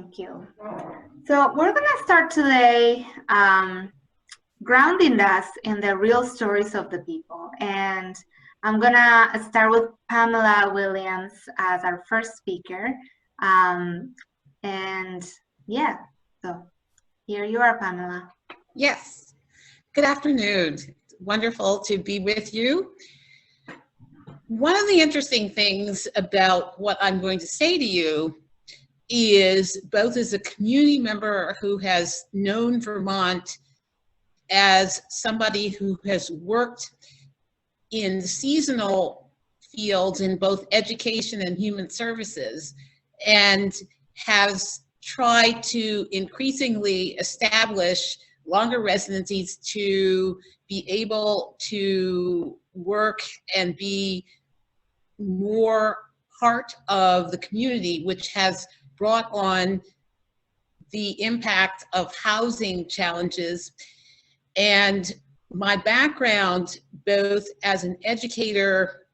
Thank you. So we're going to start today grounding us in the real stories of the people. And I'm going to start with Pamela Williams as our first speaker. And yeah, so here you are, Pamela. Yes. Good afternoon. Wonderful to be with you. One of the interesting things about what I'm going to say to you is, both as a community member who has known Vermont, as somebody who has worked in seasonal fields in both education and human services, and has tried to increasingly establish longer residencies to be able to work and be more part of the community, which has brought on the impact of housing challenges. And my background, both as an educator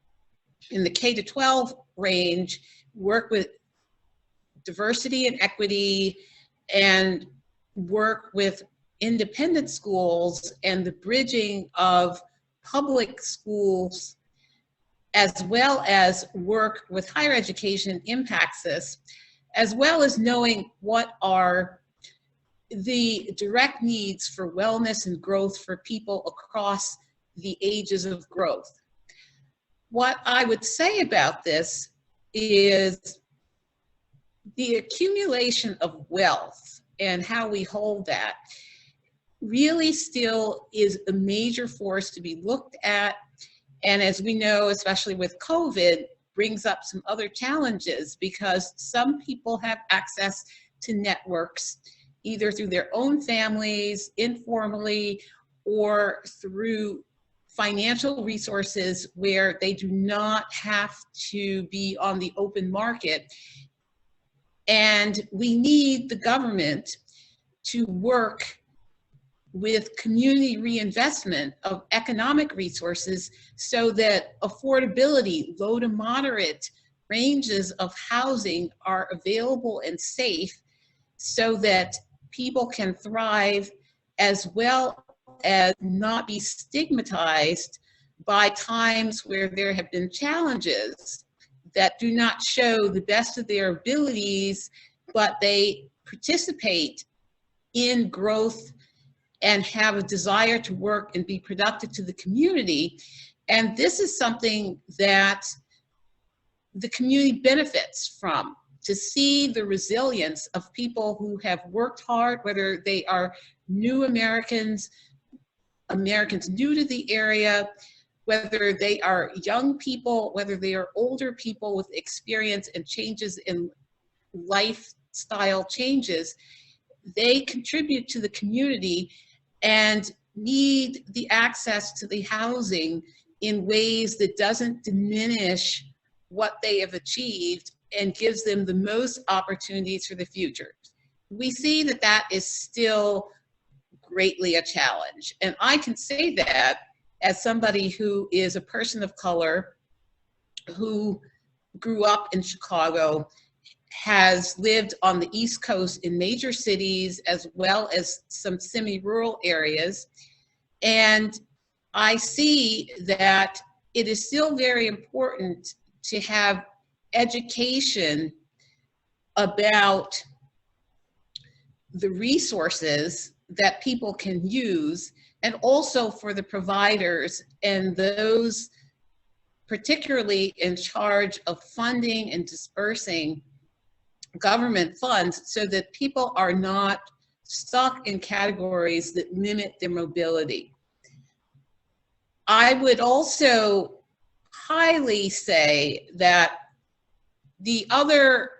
in the K-12 range, work with diversity and equity, and work with independent schools and the bridging of public schools, as well as work with higher education impacts this, as well as knowing what are the direct needs for wellness and growth for people across the ages of growth. What I would say about this is the accumulation of wealth and how we hold that really still is a major force to be looked at. And as we know, especially with COVID, brings up some other challenges, because some people have access to networks, either through their own families, informally, or through financial resources where they do not have to be on the open market. And we need the government to work with community reinvestment of economic resources so that affordability, low to moderate ranges of housing are available and safe, so that people can thrive, as well as not be stigmatized by times where there have been challenges that do not show the best of their abilities, but they participate in growth and have a desire to work and be productive to the community. And this is something that the community benefits from, to see the resilience of people who have worked hard, whether they are new Americans, Americans new to the area, whether they are young people, whether they are older people with experience and changes in lifestyle changes. They contribute to the community and need the access to the housing in ways that doesn't diminish what they have achieved and gives them the most opportunities for the future. We see that that is still greatly a challenge. And I can say that as somebody who is a person of color, who grew up in Chicago, has lived on the East Coast in major cities, as well as some semi-rural areas. And I see that it is still very important to have education about the resources that people can use, and also for the providers and those particularly in charge of funding and dispersing government funds, so that people are not stuck in categories that limit their mobility. I would also highly say that the other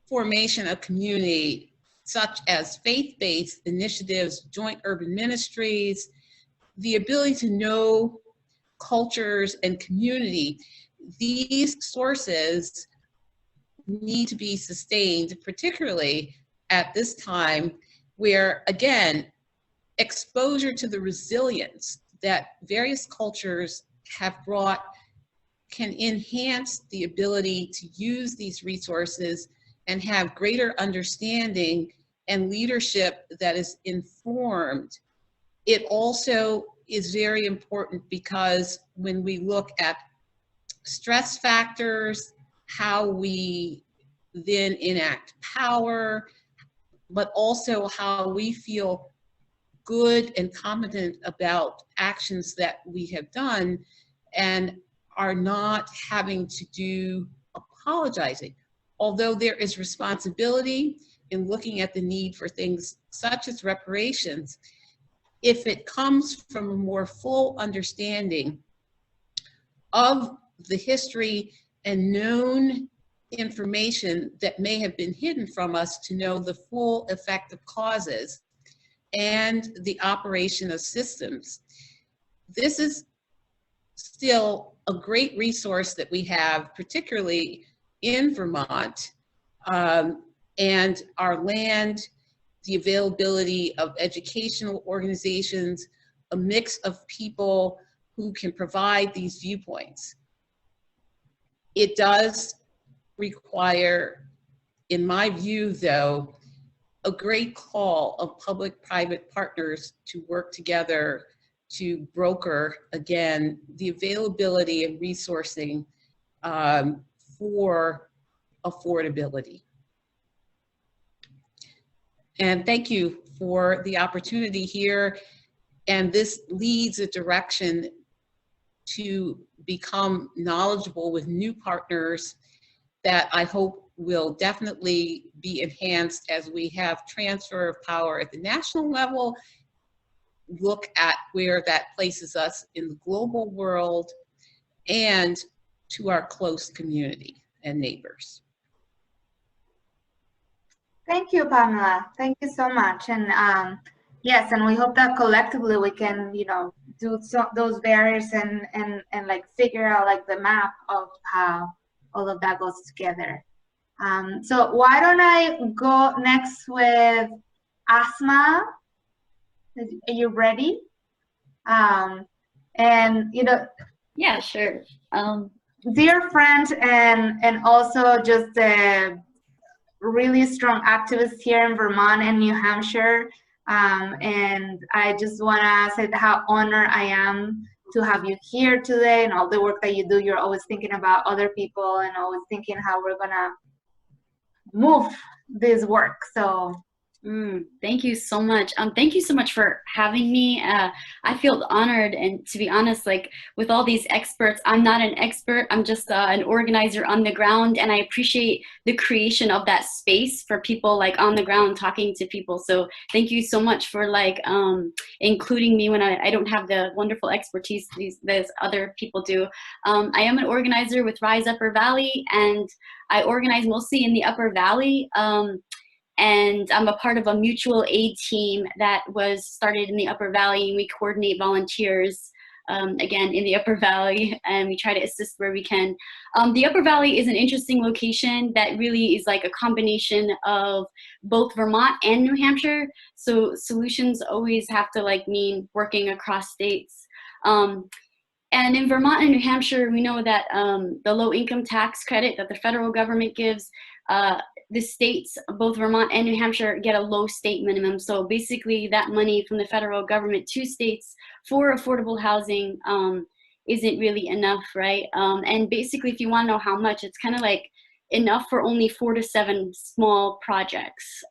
formation of community, such as faith-based initiatives, joint urban ministries, the ability to know cultures and community, these sources need to be sustained, particularly at this time where, again, exposure to the resilience that various cultures have brought can enhance the ability to use these resources and have greater understanding and leadership that is informed. It also is very important because when we look at stress factors, how we then enact power, but also how we feel good and competent about actions that we have done and are not having to do apologizing. Although there is responsibility in looking at the need for things such as reparations, if it comes from a more full understanding of the history and known information that may have been hidden from us to know the full effect of causes and the operation of systems. This is still a great resource that we have, particularly in Vermont, and our land, the availability of educational organizations, a mix of people who can provide these viewpoints. It does require, in my view though, a great call of public-private partners to work together to broker, again, the availability and resourcing for affordability. And thank you for the opportunity here. And this leads a direction to become knowledgeable with new partners that I hope will definitely be enhanced as we have transfer of power at the national level, look at where that places us in the global world, and to our close community and neighbors. Thank you, Pamela. Thank you so much. And yes, and we hope that collectively we can, you know, do those barriers and like figure out like the map of how all of that goes together. So why don't I go next with Asma? Are you ready? And you know, yeah, sure. Dear friend, and also just a really strong activist here in Vermont and New Hampshire. And I just want to say how honored I am to have you here today, and all the work that you do. You're always thinking about other people and always thinking how we're gonna move this work. So thank you so much. Thank you so much for having me. I feel honored, and to be honest, like with all these experts, I'm not an expert. I'm just an organizer on the ground, and I appreciate the creation of that space for people like on the ground talking to people. So thank you so much for like including me when I don't have the wonderful expertise these other people do. I am an organizer with Rise Upper Valley, and I organize mostly in the Upper Valley. And I'm a part of a mutual aid team that was started in the Upper Valley, and we coordinate volunteers, again, in the Upper Valley, and we try to assist where we can. The Upper Valley is an interesting location that really is like a combination of both Vermont and New Hampshire, so solutions always have to like mean working across states. And in Vermont and New Hampshire, we know that the low income tax credit that the federal government gives, the states, both Vermont and New Hampshire, get a low state minimum. So basically that money from the federal government to states for affordable housing isn't really enough, right? And basically if you wanna know how much, it's kind of like enough for only 4 to 7 small projects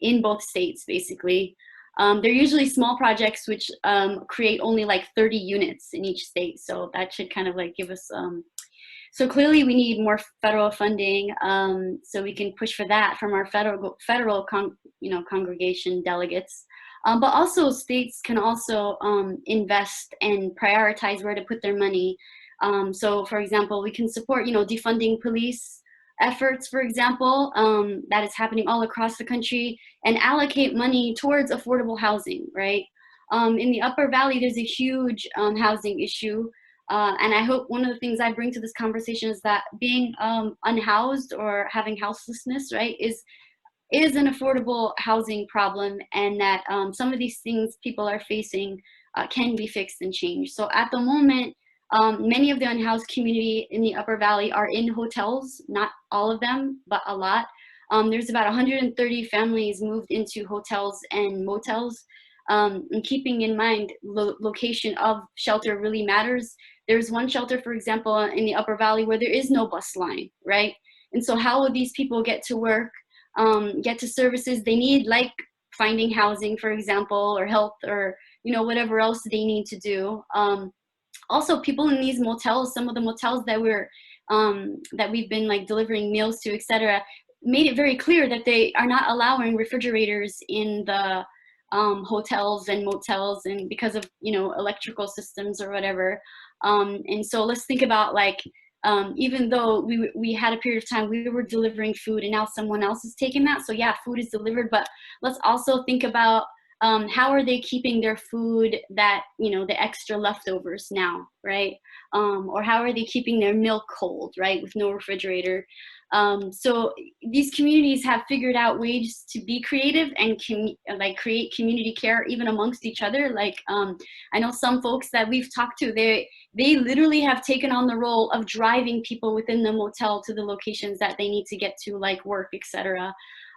in both states, basically. They're usually small projects which create only like 30 units in each state. So that should kind of like give us, so clearly we need more federal funding, so we can push for that from our federal congregation delegates. But also states can also invest and prioritize where to put their money. So for example, we can support, defunding police efforts, for example, that is happening all across the country, and allocate money towards affordable housing, right? In the Upper Valley, there's a huge housing issue. And I hope one of the things I bring to this conversation is that being unhoused or having houselessness, right, is an affordable housing problem, and that some of these things people are facing can be fixed and changed. So at the moment, Many of the unhoused community in the Upper Valley are in hotels, not all of them, but a lot. There's about 130 families moved into hotels and motels. And keeping in mind location of shelter really matters. There's one shelter, for example, in the Upper Valley where there is no bus line, right? And so how will these people get to work, get to services they need, like finding housing, for example, or health, or whatever else they need to do. Also, people in these motels, some of the motels that we've been like delivering meals to, etc., made it very clear that they are not allowing refrigerators in the hotels and motels, and because of electrical systems or whatever. And so let's think about, like, even though we had a period of time we were delivering food and now someone else is taking that, so yeah, food is delivered, but let's also think about how are they keeping their food, that the extra leftovers now, right? Or how are they keeping their milk cold, right, with no refrigerator? So these communities have figured out ways to be creative and create community care even amongst each other. Like, I know some folks that we've talked to, they literally have taken on the role of driving people within the motel to the locations that they need to get to, like work, etc.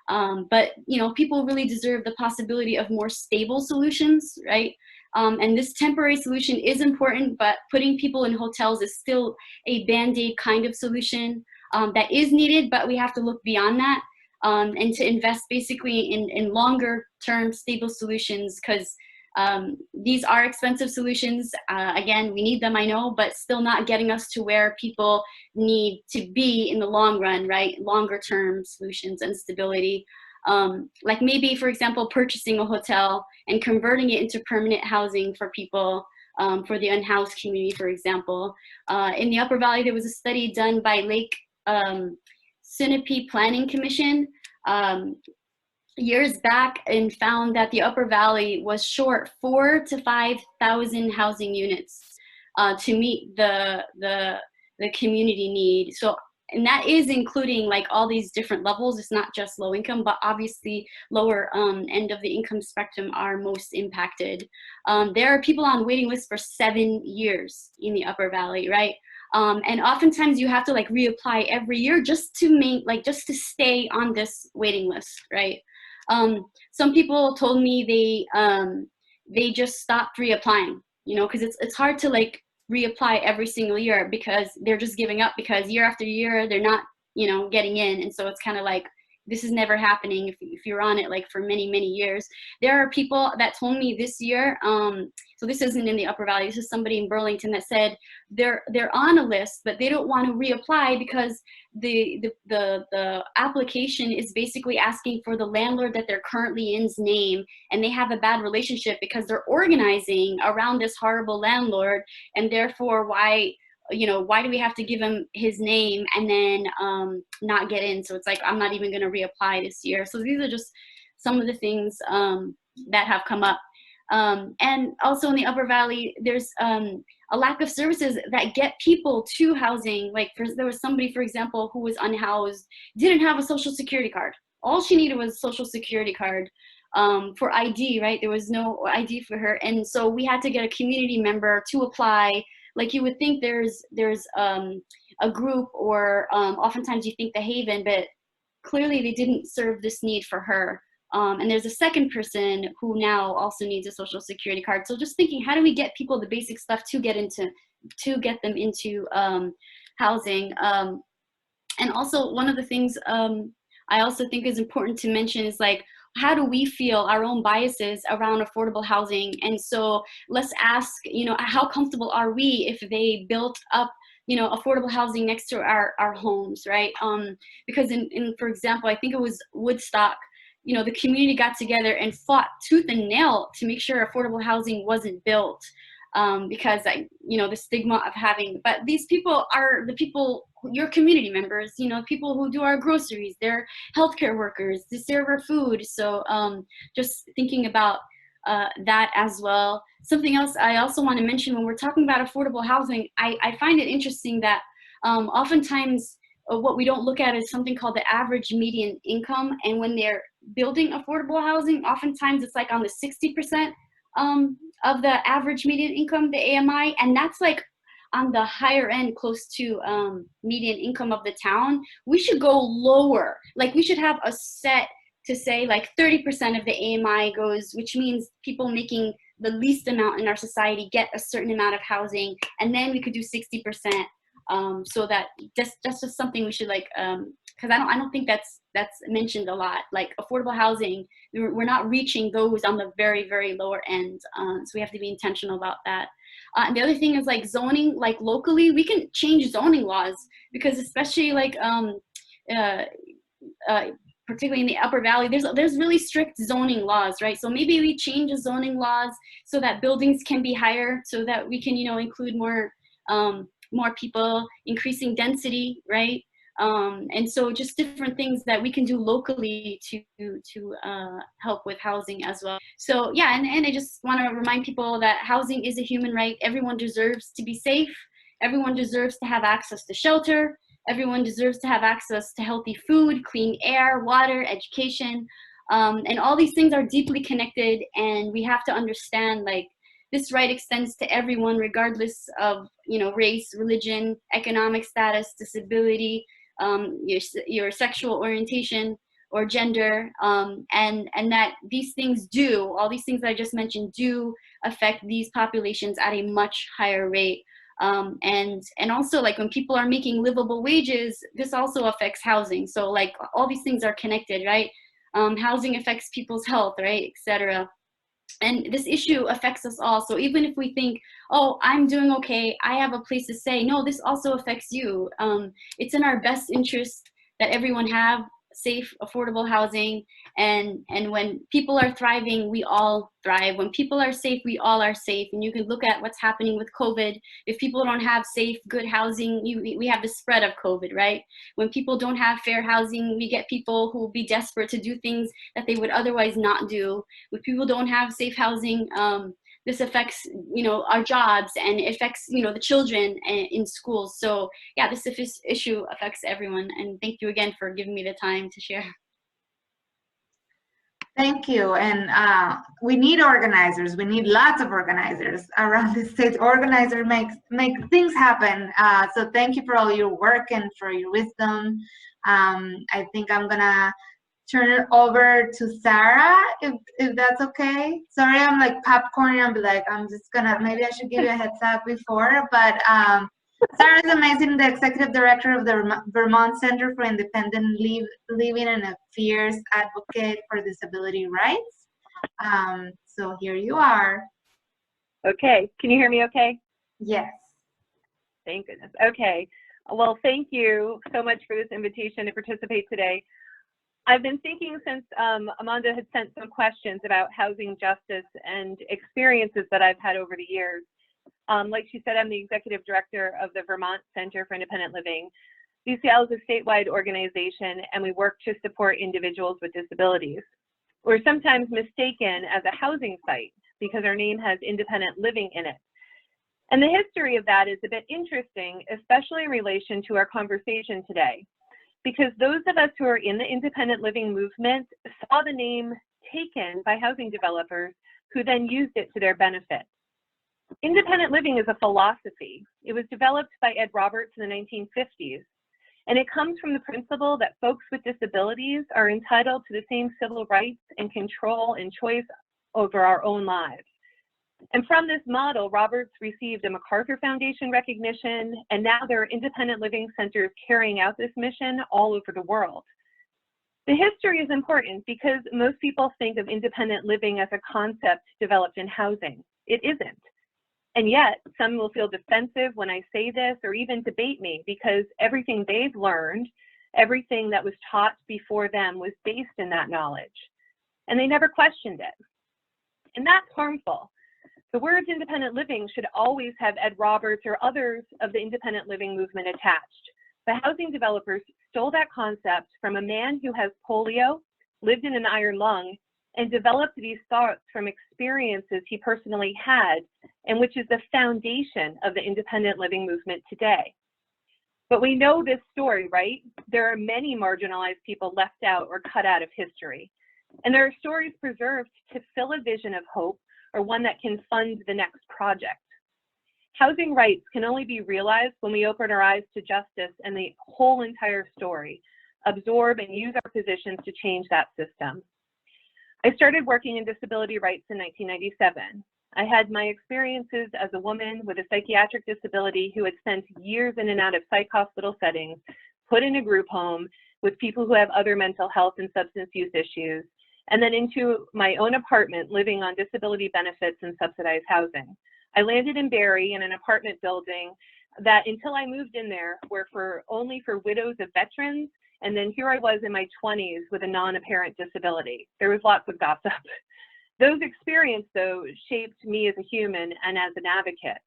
But people really deserve the possibility of more stable solutions, right? And this temporary solution is important, but putting people in hotels is still a band-aid kind of solution that is needed, but we have to look beyond that and to invest basically in longer term stable solutions, because these are expensive solutions. Again, we need them, I know, but still not getting us to where people need to be in the long run, right? Longer term solutions and stability. Like maybe, for example, purchasing a hotel and converting it into permanent housing for people, for the unhoused community, for example. In the Upper Valley, there was a study done by Lake Sunapee Planning Commission years back, and found that the Upper Valley was short 4,000 to 5,000 housing units to meet the community need. So, and that is including like all these different levels. It's not just low income, but obviously lower end of the income spectrum are most impacted. There are people on waiting lists for 7 years in the Upper Valley, right? And oftentimes you have to like reapply every year just to stay on this waiting list, right? Some people told me they just stopped reapplying, because it's hard to like reapply every single year, because they're just giving up, because year after year they're not getting in, and so it's kind of like this is never happening if you're on it like for many years. There are people that told me this year, so this isn't in the Upper Valley, this is somebody in Burlington that said they're on a list, but they don't want to reapply because the application is basically asking for the landlord that they're currently in's name, and they have a bad relationship because they're organizing around this horrible landlord, and therefore why do we have to give him his name and then not get in? So it's like, I'm not even going to reapply this year. So these are just some of the things that have come up. And also in the Upper Valley, there's a lack of services that get people to housing. Like there was somebody, for example, who was unhoused, didn't have a social security card. All she needed was a social security card for ID, right? There was no ID for her. And so we had to get a community member to apply. Like you would think there's a group, or oftentimes you think the Haven, but clearly they didn't serve this need for her. And there's a second person who now also needs a social security card. So just thinking, how do we get people the basic stuff to get them into housing? And also one of the things I also think is important to mention is like, how do we feel our own biases around affordable housing? And so let's ask, how comfortable are we if they built up, affordable housing next to our homes, right? Because in, for example, I think it was Woodstock, the community got together and fought tooth and nail to make sure affordable housing wasn't built. Because the stigma of having, but these people are the people, your community members, people who do our groceries, they're healthcare workers, they serve our food. So just thinking about that as well. Something else I also want to mention when we're talking about affordable housing, I find it interesting that oftentimes what we don't look at is something called the average median income. And when they're building affordable housing, oftentimes it's like on the 60% of the average median income, the AMI, and that's like on the higher end, close to median income of the town, we should go lower. Like we should have a set to say like 30% of the AMI goes, which means people making the least amount in our society get a certain amount of housing, and then we could do 60%. So that that's just something we should like, because I don't think that's mentioned a lot. Like affordable housing, we're not reaching those on the very, very lower end. So we have to be intentional about that. And the other thing is like zoning, like locally, we can change zoning laws, because especially like particularly in the Upper Valley, there's really strict zoning laws, right? So maybe we change the zoning laws so that buildings can be higher, so that we can, you know, include more people, increasing density, right? And so just different things that we can do locally to help with housing as well. So yeah, and I just want to remind people that housing is a human right. Everyone deserves to be safe. Everyone deserves to have access to shelter. Everyone deserves to have access to healthy food, clean air, water, education. And all these things are deeply connected, and we have to understand like this right extends to everyone regardless of, you know, race, religion, economic status, disability, your sexual orientation or gender, and that these things do, all these things that I just mentioned do affect these populations at a much higher rate. And also like when people are making livable wages, this also affects housing. So like all these things are connected, right? Housing affects people's health, right, etc. And this issue affects us all. So even if we think, oh, I'm doing okay, I have a place to stay, no, this also affects you. It's in our best interest that everyone have safe, affordable housing. And when people are thriving, we all thrive. When people are safe, we all are safe. And you can look at what's happening with COVID. If people don't have safe, good housing, we have the spread of COVID, right? When people don't have fair housing, we get people who will be desperate to do things that they would otherwise not do. When people don't have safe housing, this affects, you know, our jobs, and it affects, you know, the children in schools. So yeah, this issue affects everyone. And thank you again for giving me the time to share. Thank you. And we need organizers. We need lots of organizers around the state. Organizers make things happen. So thank you for all your work and for your wisdom. I think I'm gonna turn it over to Sarah, if that's okay. Sorry, I'm like popcorn. I'm like, I'm just gonna, maybe I should give you a heads up before, but Sarah is amazing, the executive director of the Vermont Center for Independent Living and a fierce advocate for disability rights. So here you are. Okay, can you hear me okay? Yes. Thank goodness. Okay, well, thank you so much for this invitation to participate today. I've been thinking since Amanda had sent some questions about housing justice and experiences that I've had over the years. Like she said, I'm the executive director of the Vermont Center for Independent Living. VCL is a statewide organization, and we work to support individuals with disabilities. We're sometimes mistaken as a housing site because our name has independent living in it. And the history of that is a bit interesting, especially in relation to our conversation today, because those of us who are in the independent living movement saw the name taken by housing developers who then used it to their benefit. Independent living is a philosophy. It was developed by Ed Roberts in the 1950s, and it comes from the principle that folks with disabilities are entitled to the same civil rights and control and choice over our own lives. And from this model, Roberts received a MacArthur Foundation recognition, and now there are independent living centers carrying out this mission all over the world. The history is important because most people think of independent living as a concept developed in housing. It isn't. And yet, some will feel defensive when I say this, or even debate me, because everything they've learned, everything that was taught before them was based in that knowledge. And they never questioned it. And that's harmful. The words independent living should always have Ed Roberts or others of the independent living movement attached. The housing developers stole that concept from a man who has polio, lived in an iron lung, and developed these thoughts from experiences he personally had, and which is the foundation of the independent living movement today. But we know this story, right? There are many marginalized people left out or cut out of history. And there are stories preserved to fill a vision of hope, or one that can fund the next project. Housing rights can only be realized when we open our eyes to justice and the whole entire story, absorb and use our positions to change that system. I started working in disability rights in 1997. I had my experiences as a woman with a psychiatric disability who had spent years in and out of psych hospital settings, put in a group home with people who have other mental health and substance use issues, and then into my own apartment living on disability benefits and subsidized housing. I landed in Barrie in an apartment building that until I moved in there were only for widows of veterans, and then here I was in my 20s with a non-apparent disability. There was lots of gossip. Those experiences, though, shaped me as a human and as an advocate.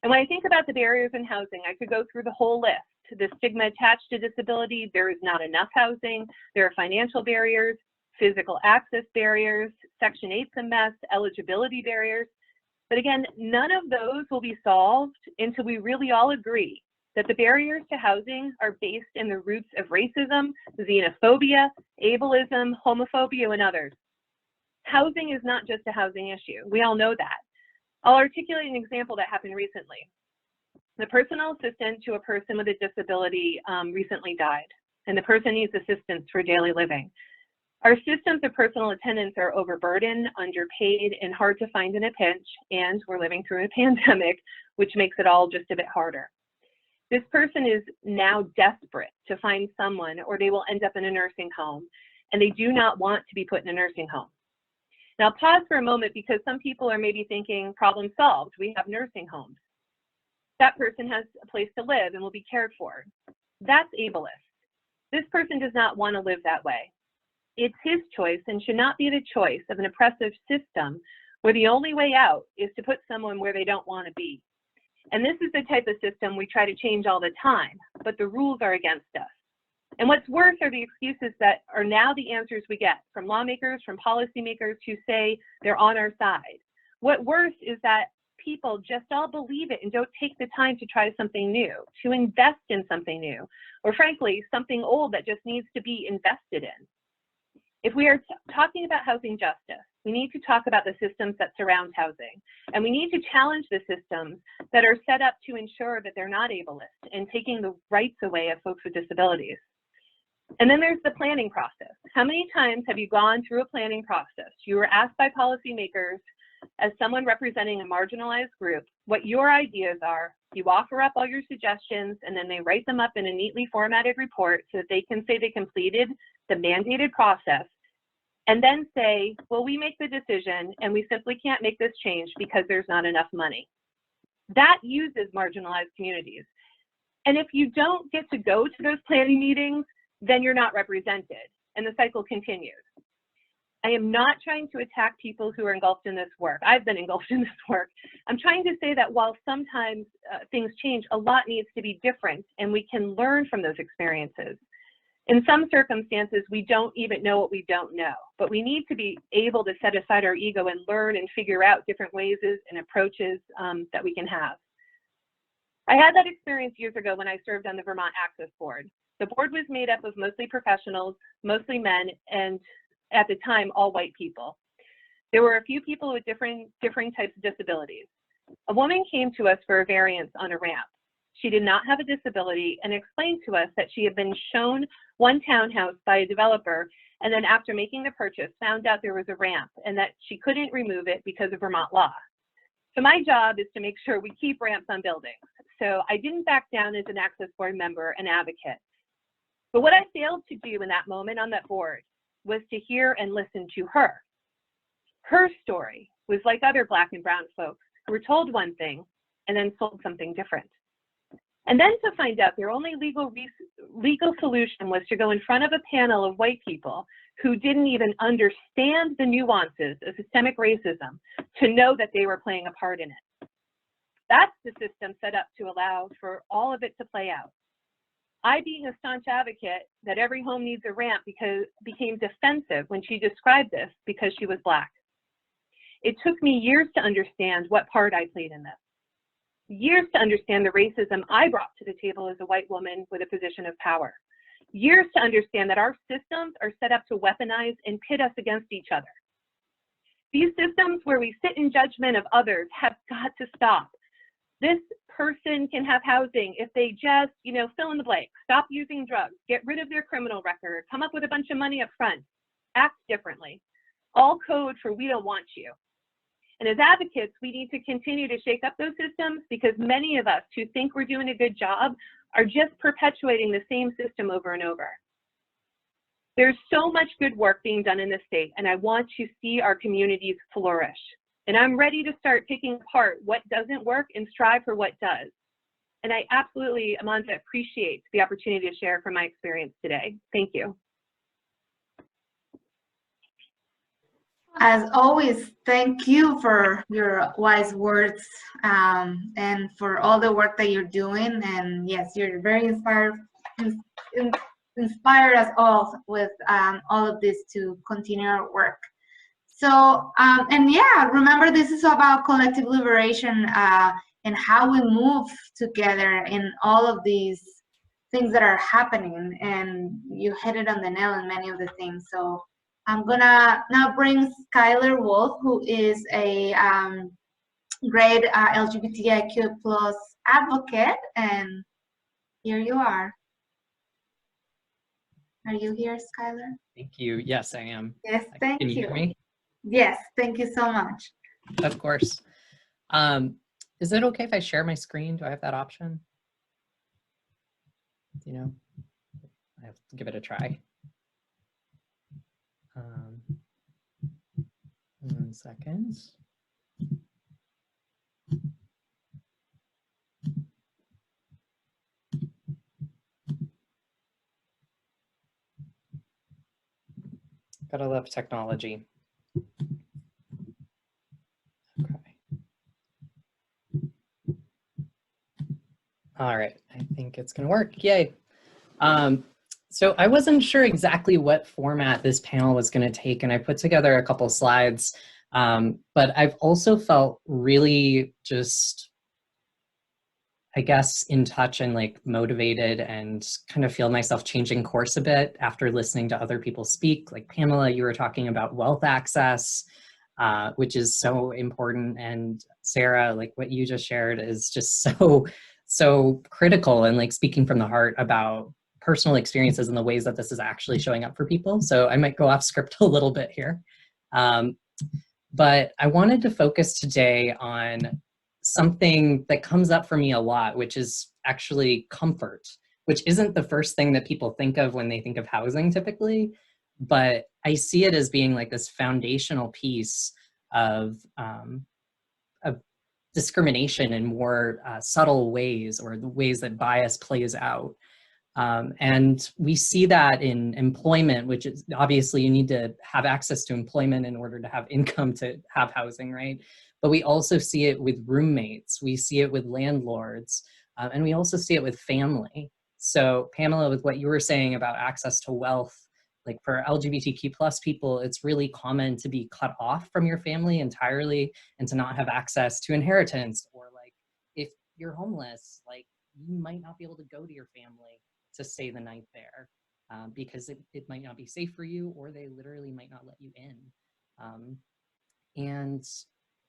And when I think about the barriers in housing, I could go through the whole list. The stigma attached to disability, there is not enough housing, there are financial barriers, physical access barriers, Section 8's a mess, eligibility barriers. But again, none of those will be solved until we really all agree that the barriers to housing are based in the roots of racism, xenophobia, ableism, homophobia, and others. Housing is not just a housing issue. We all know that. I'll articulate an example that happened recently. The personal assistant to a person with a disability recently died, and the person needs assistance for daily living. Our systems of personal attendants are overburdened, underpaid, and hard to find in a pinch, and we're living through a pandemic, which makes it all just a bit harder. This person is now desperate to find someone, or they will end up in a nursing home, and they do not want to be put in a nursing home. Now pause for a moment, because some people are maybe thinking, problem solved, we have nursing homes. That person has a place to live and will be cared for. That's ableist. This person does not want to live that way. It's his choice and should not be the choice of an oppressive system where the only way out is to put someone where they don't want to be. And this is the type of system we try to change all the time, but the rules are against us. And what's worse are the excuses that are now the answers we get from lawmakers, from policymakers who say they're on our side. What worse is that people just all believe it and don't take the time to try something new, to invest in something new, or frankly, something old that just needs to be invested in. If we are talking about housing justice, we need to talk about the systems that surround housing, and we need to challenge the systems that are set up to ensure that they're not ableist and taking the rights away of folks with disabilities. And then there's the planning process. How many times have you gone through a planning process? You were asked by policymakers, as someone representing a marginalized group, what your ideas are. You offer up all your suggestions, and then they write them up in a neatly formatted report so that they can say they completed the mandated process, and then say, well, we make the decision and we simply can't make this change because there's not enough money. That uses marginalized communities. And if you don't get to go to those planning meetings, then you're not represented, and the cycle continues. I am not trying to attack people who are engulfed in this work. I've been engulfed in this work. I'm trying to say that while sometimes things change, a lot needs to be different, and we can learn from those experiences. In some circumstances, we don't even know what we don't know, but we need to be able to set aside our ego and learn and figure out different ways and approaches that we can have. I had that experience years ago when I served on the Vermont Access Board. The board was made up of mostly professionals, mostly men, and at the time, all white people. There were a few people with differing types of disabilities. A woman came to us for a variance on a ramp. She did not have a disability and explained to us that she had been shown one townhouse by a developer, and then after making the purchase, found out there was a ramp and that she couldn't remove it because of Vermont law. So my job is to make sure we keep ramps on buildings. So I didn't back down as an Access Board member and advocate. But what I failed to do in that moment on that board was to hear and listen to her. Her story was like other Black and brown folks who were told one thing and then sold something different. And then to find out their only legal solution was to go in front of a panel of white people who didn't even understand the nuances of systemic racism to know that they were playing a part in it. That's the system set up to allow for all of it to play out. I, being a staunch advocate that every home needs a ramp, became defensive when she described this because she was Black. It took me years to understand what part I played in this. Years to understand the racism I brought to the table as a white woman with a position of power. Years to understand that our systems are set up to weaponize and pit us against each other. These systems where we sit in judgment of others have got to stop. This person can have housing if they just, you know, fill in the blank, stop using drugs, get rid of their criminal record, come up with a bunch of money up front, act differently. All code for we don't want you. And as advocates, we need to continue to shake up those systems because many of us who think we're doing a good job are just perpetuating the same system over and over. There's so much good work being done in the state, and I want to see our communities flourish. And I'm ready to start picking apart what doesn't work and strive for what does. And I absolutely, Amanda, appreciate the opportunity to share from my experience today. Thank you. As always, thank you for your wise words and for all the work that you're doing. And yes, you're very inspired us all with all of this to continue our work. So, and yeah, remember this is about collective liberation and how we move together in all of these things that are happening. And you hit it on the nail in many of the things. So I'm gonna now bring Skylar Wolf, who is a great LGBTIQ plus advocate, and here you are. Are you here, Skylar? Thank you. Yes, I am. Yes, thank you. Can you hear me? Yes, thank you so much. Of course. Is it okay if I share my screen? Do I have that option? You know, I have to give it a try. 1 second. Gotta love technology. Okay. All right, I think it's gonna work. Yay. So I wasn't sure exactly what format this panel was going to take, and I put together a couple slides, but I've also felt really just, I guess, in touch and like motivated and kind of feel myself changing course a bit after listening to other people speak. Like Pamela, you were talking about wealth access, which is so important, and Sarah, like what you just shared is just so critical and like speaking from the heart about personal experiences and the ways that this is actually showing up for people. So I might go off script a little bit here. But I wanted to focus today on something that comes up for me a lot, which is actually comfort, which isn't the first thing that people think of when they think of housing typically, but I see it as being like this foundational piece of discrimination in more subtle ways, or the ways that bias plays out. And we see that in employment, which is obviously you need to have access to employment in order to have income to have housing, right? But we also see it with roommates, we see it with landlords, and we also see it with family. So Pamela, with what you were saying about access to wealth, like for LGBTQ plus people, it's really common to be cut off from your family entirely and to not have access to inheritance, or like if you're homeless, like you might not be able to go to your family to stay the night there because it might not be safe for you, or they literally might not let you in. And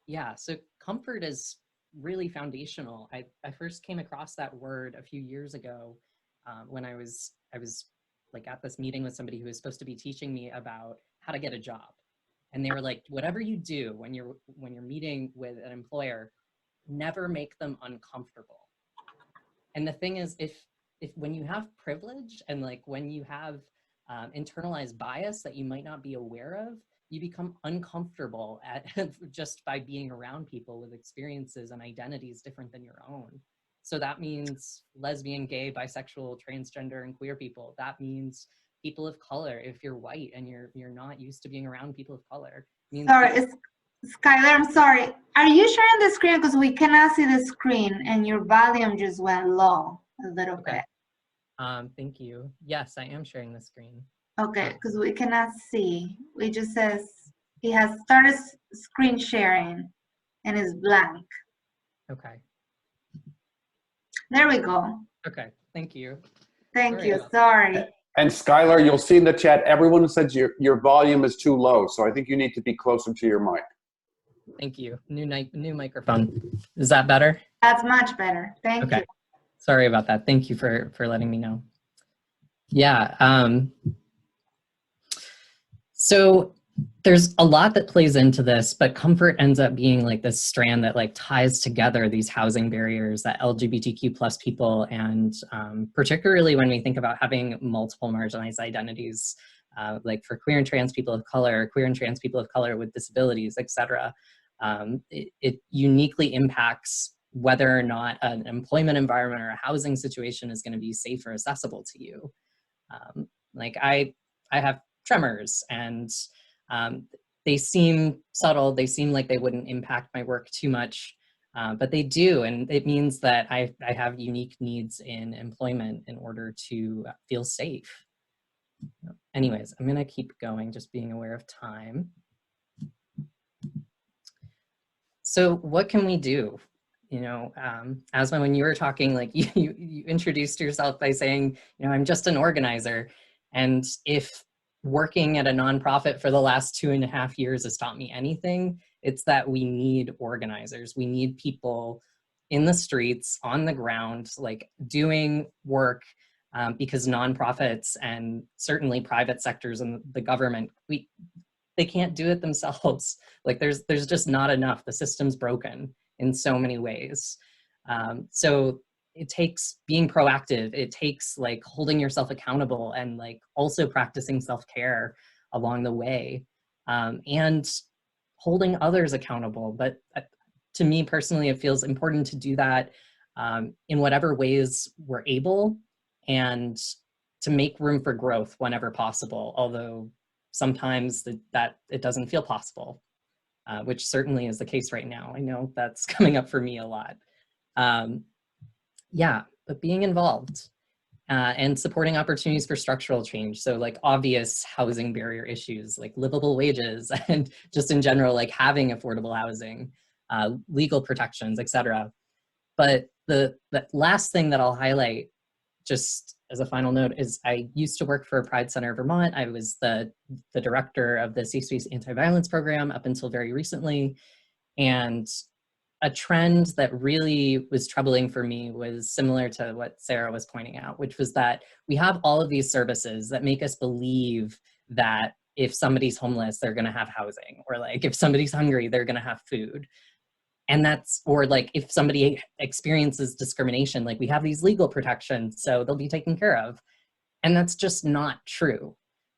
yeah, so comfort is really foundational. I first came across that word a few years ago when I was like at this meeting with somebody who was supposed to be teaching me about how to get a job. And they were like, whatever you do when you're meeting with an employer, never make them uncomfortable. And the thing is, if when you have privilege and like when you have internalized bias that you might not be aware of, you become uncomfortable just by being around people with experiences and identities different than your own. So that means lesbian, gay, bisexual, transgender, and queer people. That means people of color. If you're white and you're not used to being around people of color. Sorry, Skylar, I'm sorry. Are you sharing the screen? Because we cannot see the screen and your volume just went low a little bit. Thank you. Yes, I am sharing the screen. Okay, because we cannot see. It just says he has started screen sharing and is blank. Okay. There we go. Okay, thank you. Thank you, sorry. And Skylar, you'll see in the chat, everyone says your volume is too low. So I think you need to be closer to your mic. Thank you. New microphone. Is that better? That's much better. Thank you. Sorry about that. Thank you for letting me know. Yeah. So there's a lot that plays into this, but comfort ends up being like this strand that like ties together these housing barriers that LGBTQ plus people, and particularly when we think about having multiple marginalized identities, like for queer and trans people of color, queer and trans people of color with disabilities, etc. It uniquely impacts whether or not an employment environment or a housing situation is going to be safe or accessible to you. Like I have tremors, and they seem subtle. They seem like they wouldn't impact my work too much, but they do. And it means that I have unique needs in employment in order to feel safe. Anyways, I'm gonna keep going, just being aware of time. So what can we do? You know, Asma, when you were talking, like you introduced yourself by saying, you know, I'm just an organizer. And if working at a nonprofit for the last 2.5 years has taught me anything, it's that we need organizers. We need people in the streets, on the ground, like doing work, because nonprofits and certainly private sectors and the government, they can't do it themselves. Like there's just not enough. The system's broken in so many ways. So it takes being proactive. It takes like holding yourself accountable and like also practicing self-care along the way, and holding others accountable. But to me personally, it feels important to do that in whatever ways we're able, and to make room for growth whenever possible, although sometimes that it doesn't feel possible, which certainly is the case right now. I know that's coming up for me a lot. Yeah, but being involved and supporting opportunities for structural change. So like obvious housing barrier issues like livable wages and just in general, like having affordable housing, legal protections, etc. But the last thing that I'll highlight just as a final note is I used to work for Pride Center Vermont. I was the director of the Safe Space Anti-Violence Program up until very recently. And a trend that really was troubling for me was similar to what Sarah was pointing out, which was that we have all of these services that make us believe that if somebody's homeless, they're gonna have housing, or like if somebody's hungry, they're gonna have food. And that's, or like if somebody experiences discrimination, like we have these legal protections, so they'll be taken care of. And that's just not true.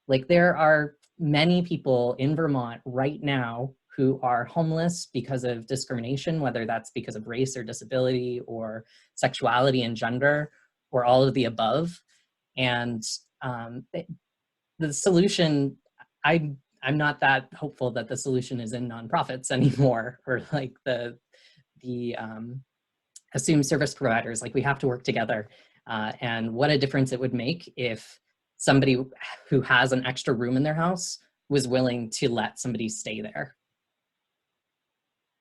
Like there are many people in Vermont right now who are homeless because of discrimination, whether that's because of race or disability or sexuality and gender, or all of the above. And the solution, I'm not that hopeful that the solution is in nonprofits anymore, or like the assumed service providers. Like we have to work together, and what a difference it would make if somebody who has an extra room in their house was willing to let somebody stay there.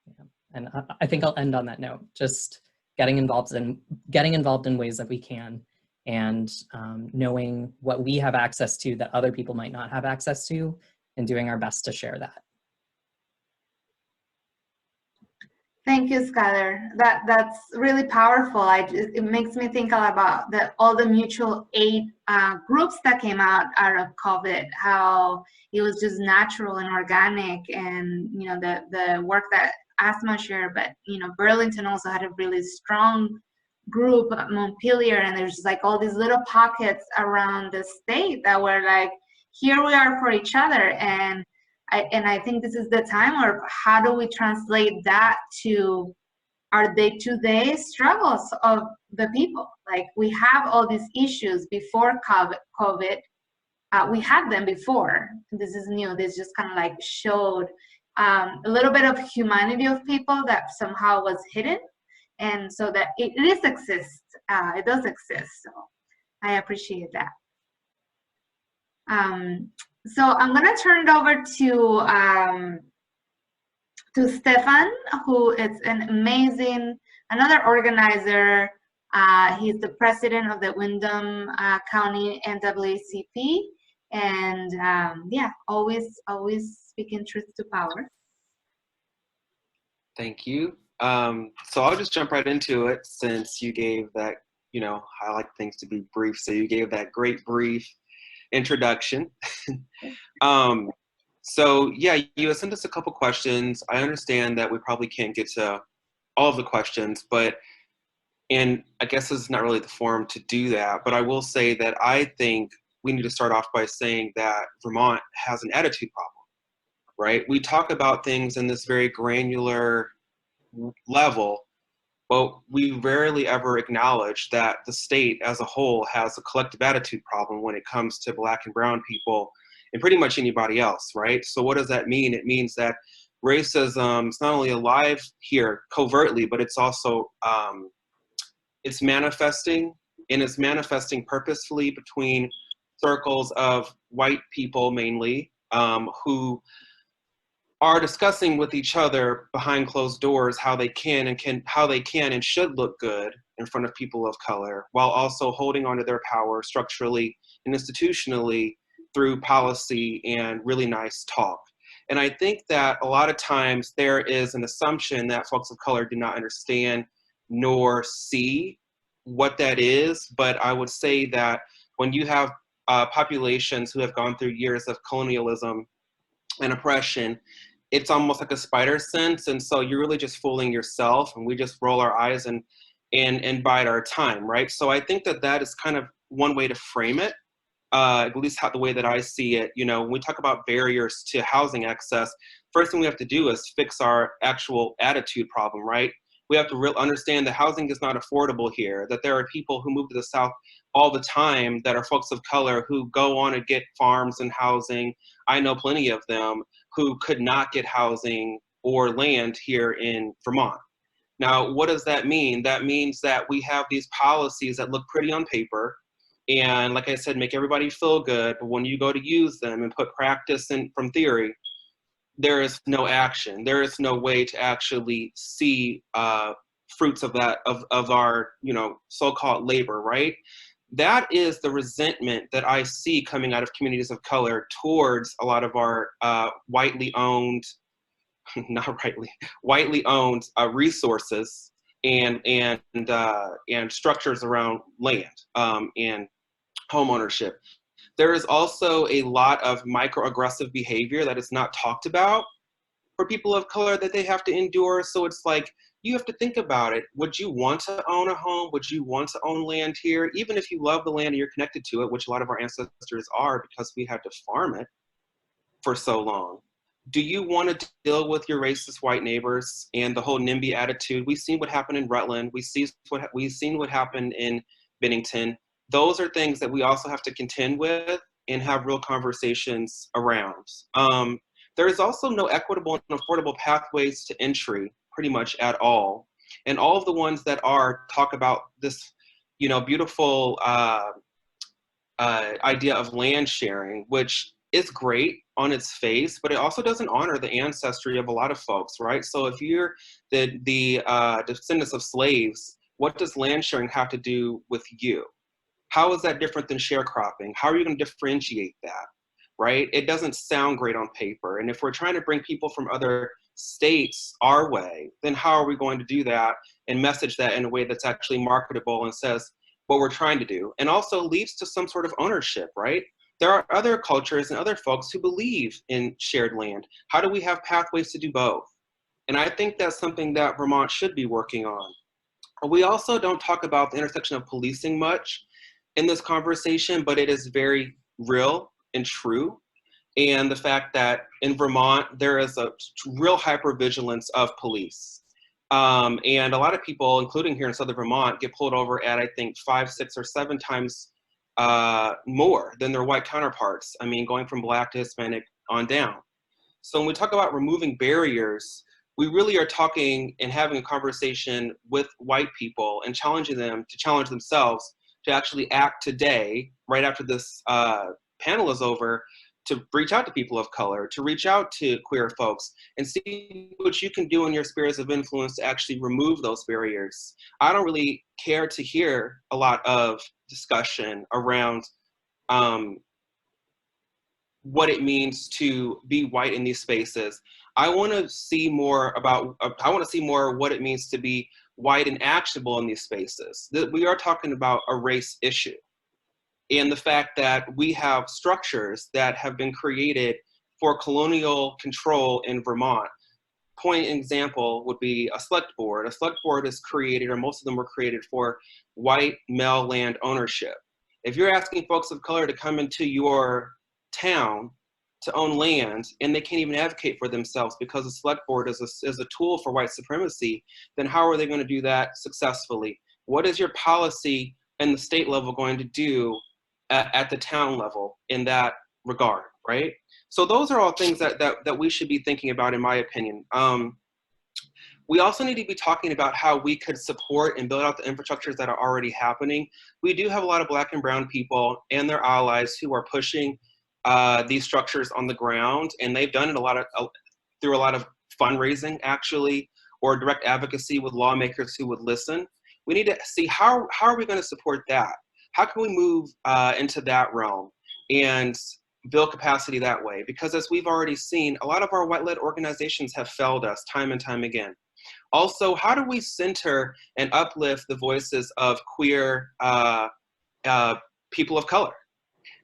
Yeah. And I think I'll end on that note, just getting involved in ways that we can, and knowing what we have access to that other people might not have access to, and doing our best to share that. Thank you, Skylar. That's really powerful. It makes me think a lot about all the mutual aid groups that came out of COVID, how it was just natural and organic, and you know the work that Asma shared, but you know Burlington also had a really strong group, Montpelier, and there's just like all these little pockets around the state that were like, here we are for each other. And I think this is the time where how do we translate that to our day-to-day struggles of the people? Like we have all these issues before COVID. We had them before. This is new. This just kind of like showed a little bit of humanity of people that somehow was hidden. And so that it exists. It does exist. So I appreciate that. So I'm gonna turn it over to Stefan, who is an amazing, another organizer. He's the president of the Windham County NAACP, and yeah, always speaking truth to power. Thank you. So I'll just jump right into it since you gave that, I like things to be brief. So you gave that great brief introduction. So yeah, you sent us a couple questions. I understand that we probably can't get to all of the questions, and I guess this is not really the forum to do that, but I will say that I think we need to start off by saying that Vermont has an attitude problem, right? We talk about things in this very granular level, but we rarely ever acknowledge that the state as a whole has a collective attitude problem when it comes to Black and brown people and pretty much anybody else, right? So what does that mean? It means that racism is not only alive here covertly, but it's also it's manifesting, and it's manifesting purposefully between circles of white people mainly, who are discussing with each other behind closed doors how they can and should look good in front of people of color, while also holding onto their power structurally and institutionally through policy and really nice talk. And I think that a lot of times there is an assumption that folks of color do not understand nor see what that is. But I would say that when you have populations who have gone through years of colonialism and oppression, it's almost like a spider sense. And so you're really just fooling yourself, and we just roll our eyes and bide our time, right? So I think that that is kind of one way to frame it, at least the way that I see it. When we talk about barriers to housing access, first thing we have to do is fix our actual attitude problem, right? We have to understand that housing is not affordable here, that there are people who move to the South all the time that are folks of color who go on to get farms and housing. I know plenty of them who could not get housing or land here in Vermont. Now, what does that mean? That means that we have these policies that look pretty on paper and, like I said, make everybody feel good, but when you go to use them and put practice in from theory, there is no action. There is no way to actually see fruits of that, of our, so-called labor, right? That is the resentment that I see coming out of communities of color towards a lot of our whitely owned, whitely owned resources and structures around land and home ownership. There is also a lot of microaggressive behavior that is not talked about for people of color that they have to endure. So it's like, you have to think about it. Would you want to own a home? Would you want to own land here? Even if you love the land and you're connected to it, which a lot of our ancestors are because we had to farm it for so long. Do you want to deal with your racist white neighbors and the whole NIMBY attitude? We've seen what happened in Rutland. We've seen what happened in Bennington. Those are things that we also have to contend with and have real conversations around. There is also no equitable and affordable pathways to entry pretty much at all. And all of the ones that are talk about this, beautiful idea of land sharing, which is great on its face, but it also doesn't honor the ancestry of a lot of folks, right? So if you're the descendants of slaves, what does land sharing have to do with you? How is that different than sharecropping? How are you going to differentiate that, right? It doesn't sound great on paper. And if we're trying to bring people from other states our way, then how are we going to do that and message that in a way that's actually marketable and says what we're trying to do, and also leads to some sort of ownership, right? There are other cultures and other folks who believe in shared land. How do we have pathways to do both? And I think that's something that Vermont should be working on. We also don't talk about the intersection of policing much in this conversation, but it is very real and true. And the fact that in Vermont, there is a real hypervigilance of police. And a lot of people, including here in Southern Vermont, get pulled over at, I think, 5, 6, or 7 times more than their white counterparts. I mean, going from Black to Hispanic on down. So when we talk about removing barriers, we really are talking and having a conversation with white people and challenging them to challenge themselves to actually act today, right after this panel is over, to reach out to people of color, to reach out to queer folks and see what you can do in your spheres of influence to actually remove those barriers. I don't really care to hear a lot of discussion around what it means to be white in these spaces. I want to see more about, I want to see more what it means to be white and actionable in these spaces. That we are talking about a race issue, and the fact that we have structures that have been created for colonial control in Vermont. Point example would be a select board. A select board is created, or most of them were created for white male land ownership. If you're asking folks of color to come into your town to own land and they can't even advocate for themselves because the select board is a tool for white supremacy, then how are they going to do that successfully? What is your policy in the state level going to do at the town level in that regard, right? So those are all things that we should be thinking about, in my opinion. We also need to be talking about how we could support and build out the infrastructures that are already happening. We do have a lot of Black and brown people and their allies who are pushing these structures on the ground, and they've done it through a lot of fundraising, actually, or direct advocacy with lawmakers who would listen. We need to see how are we going to support that? How can we move into that realm and build capacity that way? Because as we've already seen, a lot of our white-led organizations have failed us time and time again. Also, how do we center and uplift the voices of queer people of color?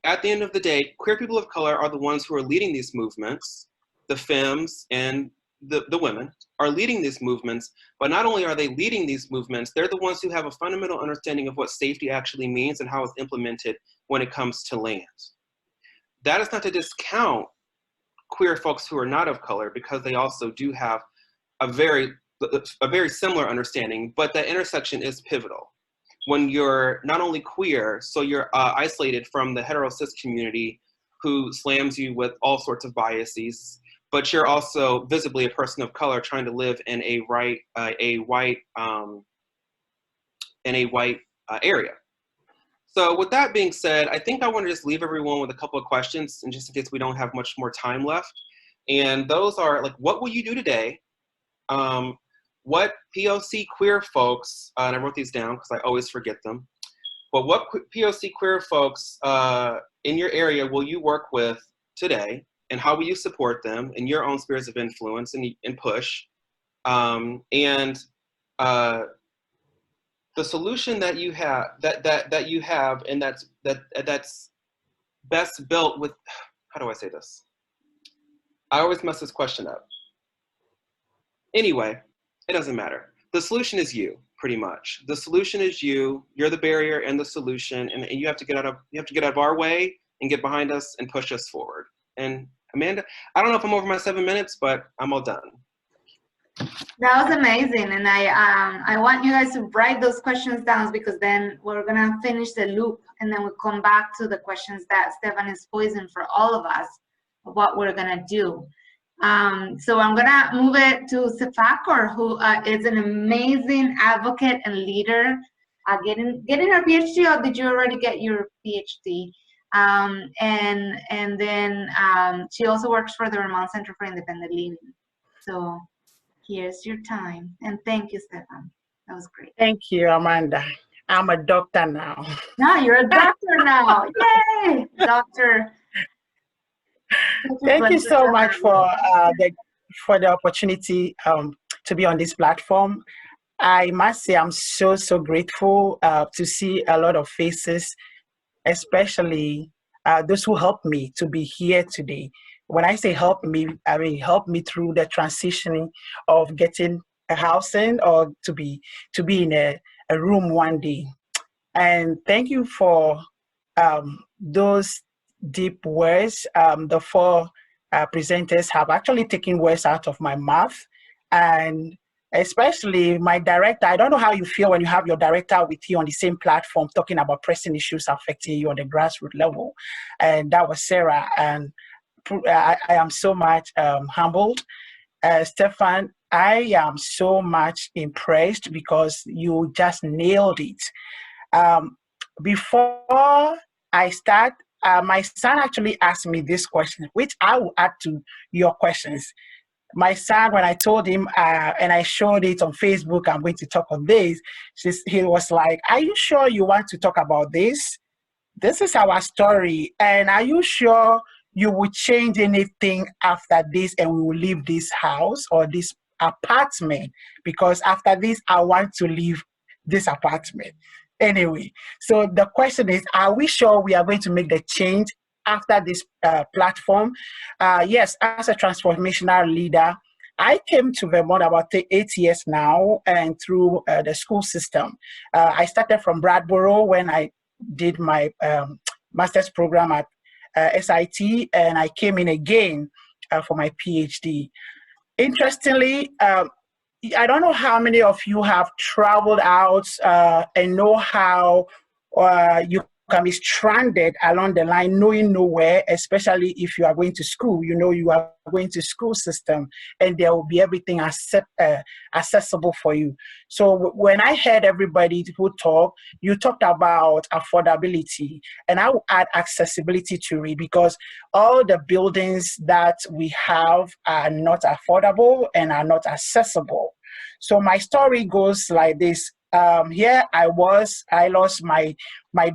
At the end of the day, queer people of color are the ones who are leading these movements. The femmes and the women are leading these movements, but not only are they leading these movements, they're the ones who have a fundamental understanding of what safety actually means and how it's implemented when it comes to land. That is not to discount queer folks who are not of color, because they also do have a very similar understanding, but that intersection is pivotal. When you're not only queer, so you're isolated from the hetero cis community who slams you with all sorts of biases, but you're also visibly a person of color trying to live in a white area. So with that being said, I think I want to just leave everyone with a couple of questions, and just in case we don't have much more time left. And those are like, what will you do today? What POC queer folks, and I wrote these down because I always forget them, but what POC queer folks in your area will you work with today, and how will you support them in your own spheres of influence and push? The solution that you have, that you have, and that's best built with, how do I say this? I always mess this question up. Anyway, it doesn't matter. The solution is you, pretty much. The solution is you. You're the barrier and the solution, and you have to get out of our way and get behind us and push us forward. And Amanda, I don't know if I'm over my 7 minutes, but I'm all done. That was amazing, and I want you guys to write those questions down, because then we're gonna finish the loop, and then we'll come back to the questions that Stefan is posing for all of us of what we're gonna do. So I'm gonna move it to Sefakor, who is an amazing advocate and leader. Getting her PhD, or did you already get your PhD? And then she also works for the Vermont Center for Independent Living. So here's your time, and thank you, Stefan. That was great. Thank you, Amanda. I'm a doctor now. No, you're a doctor now. Yay, doctor. Thank you so much for the opportunity to be on this platform. I must say I'm so grateful to see a lot of faces, especially those who helped me to be here today. When I say help me, I mean help me through the transitioning of getting a housing, or to be in a room one day. And thank you for those deep words. The four presenters have actually taken words out of my mouth, and especially my director. I don't know how you feel when you have your director with you on the same platform talking about pressing issues affecting you on the grassroots level, and that was Sarah. And I am so much humbled. Stefan, I am so much impressed because you just nailed it. Before I start, my son actually asked me this question, which I will add to your questions. My son, when I told him and I showed it on Facebook, I'm going to talk on this, he was like, are you sure you want to talk about this? This is our story. And are you sure you will change anything after this and we will leave this house or this apartment, because after this, I want to leave this apartment. Anyway, so the question is, are we sure we are going to make the change after this platform? Yes, as a transformational leader, I came to Vermont about 8 years now, and through the school system. I started from Bradboro when I did my master's program at SIT, and I came in again for my PhD. Interestingly, I don't know how many of you have traveled out and know how you can be stranded along the line, knowing nowhere, especially if you are going to school. You know you are going to school system and there will be everything accessible for you. So when I heard everybody who talk, you talked about affordability, and I will add accessibility to it, because all the buildings that we have are not affordable and are not accessible. So my story goes like this. Here I lost my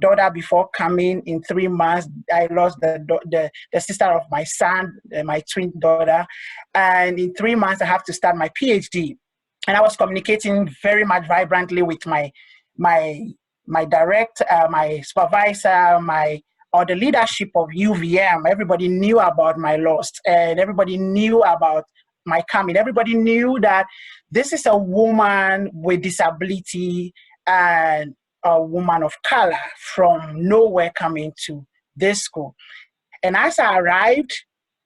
daughter before coming. In 3 months. I lost the sister of my son, my twin daughter. And in 3 months, I have to start my PhD. And I was communicating very much vibrantly with my director, my supervisor, or the leadership of UVM. Everybody knew about my loss, and everybody knew about my coming. Everybody knew that this is a woman with disability and a woman of color from nowhere coming to this school. And as I arrived,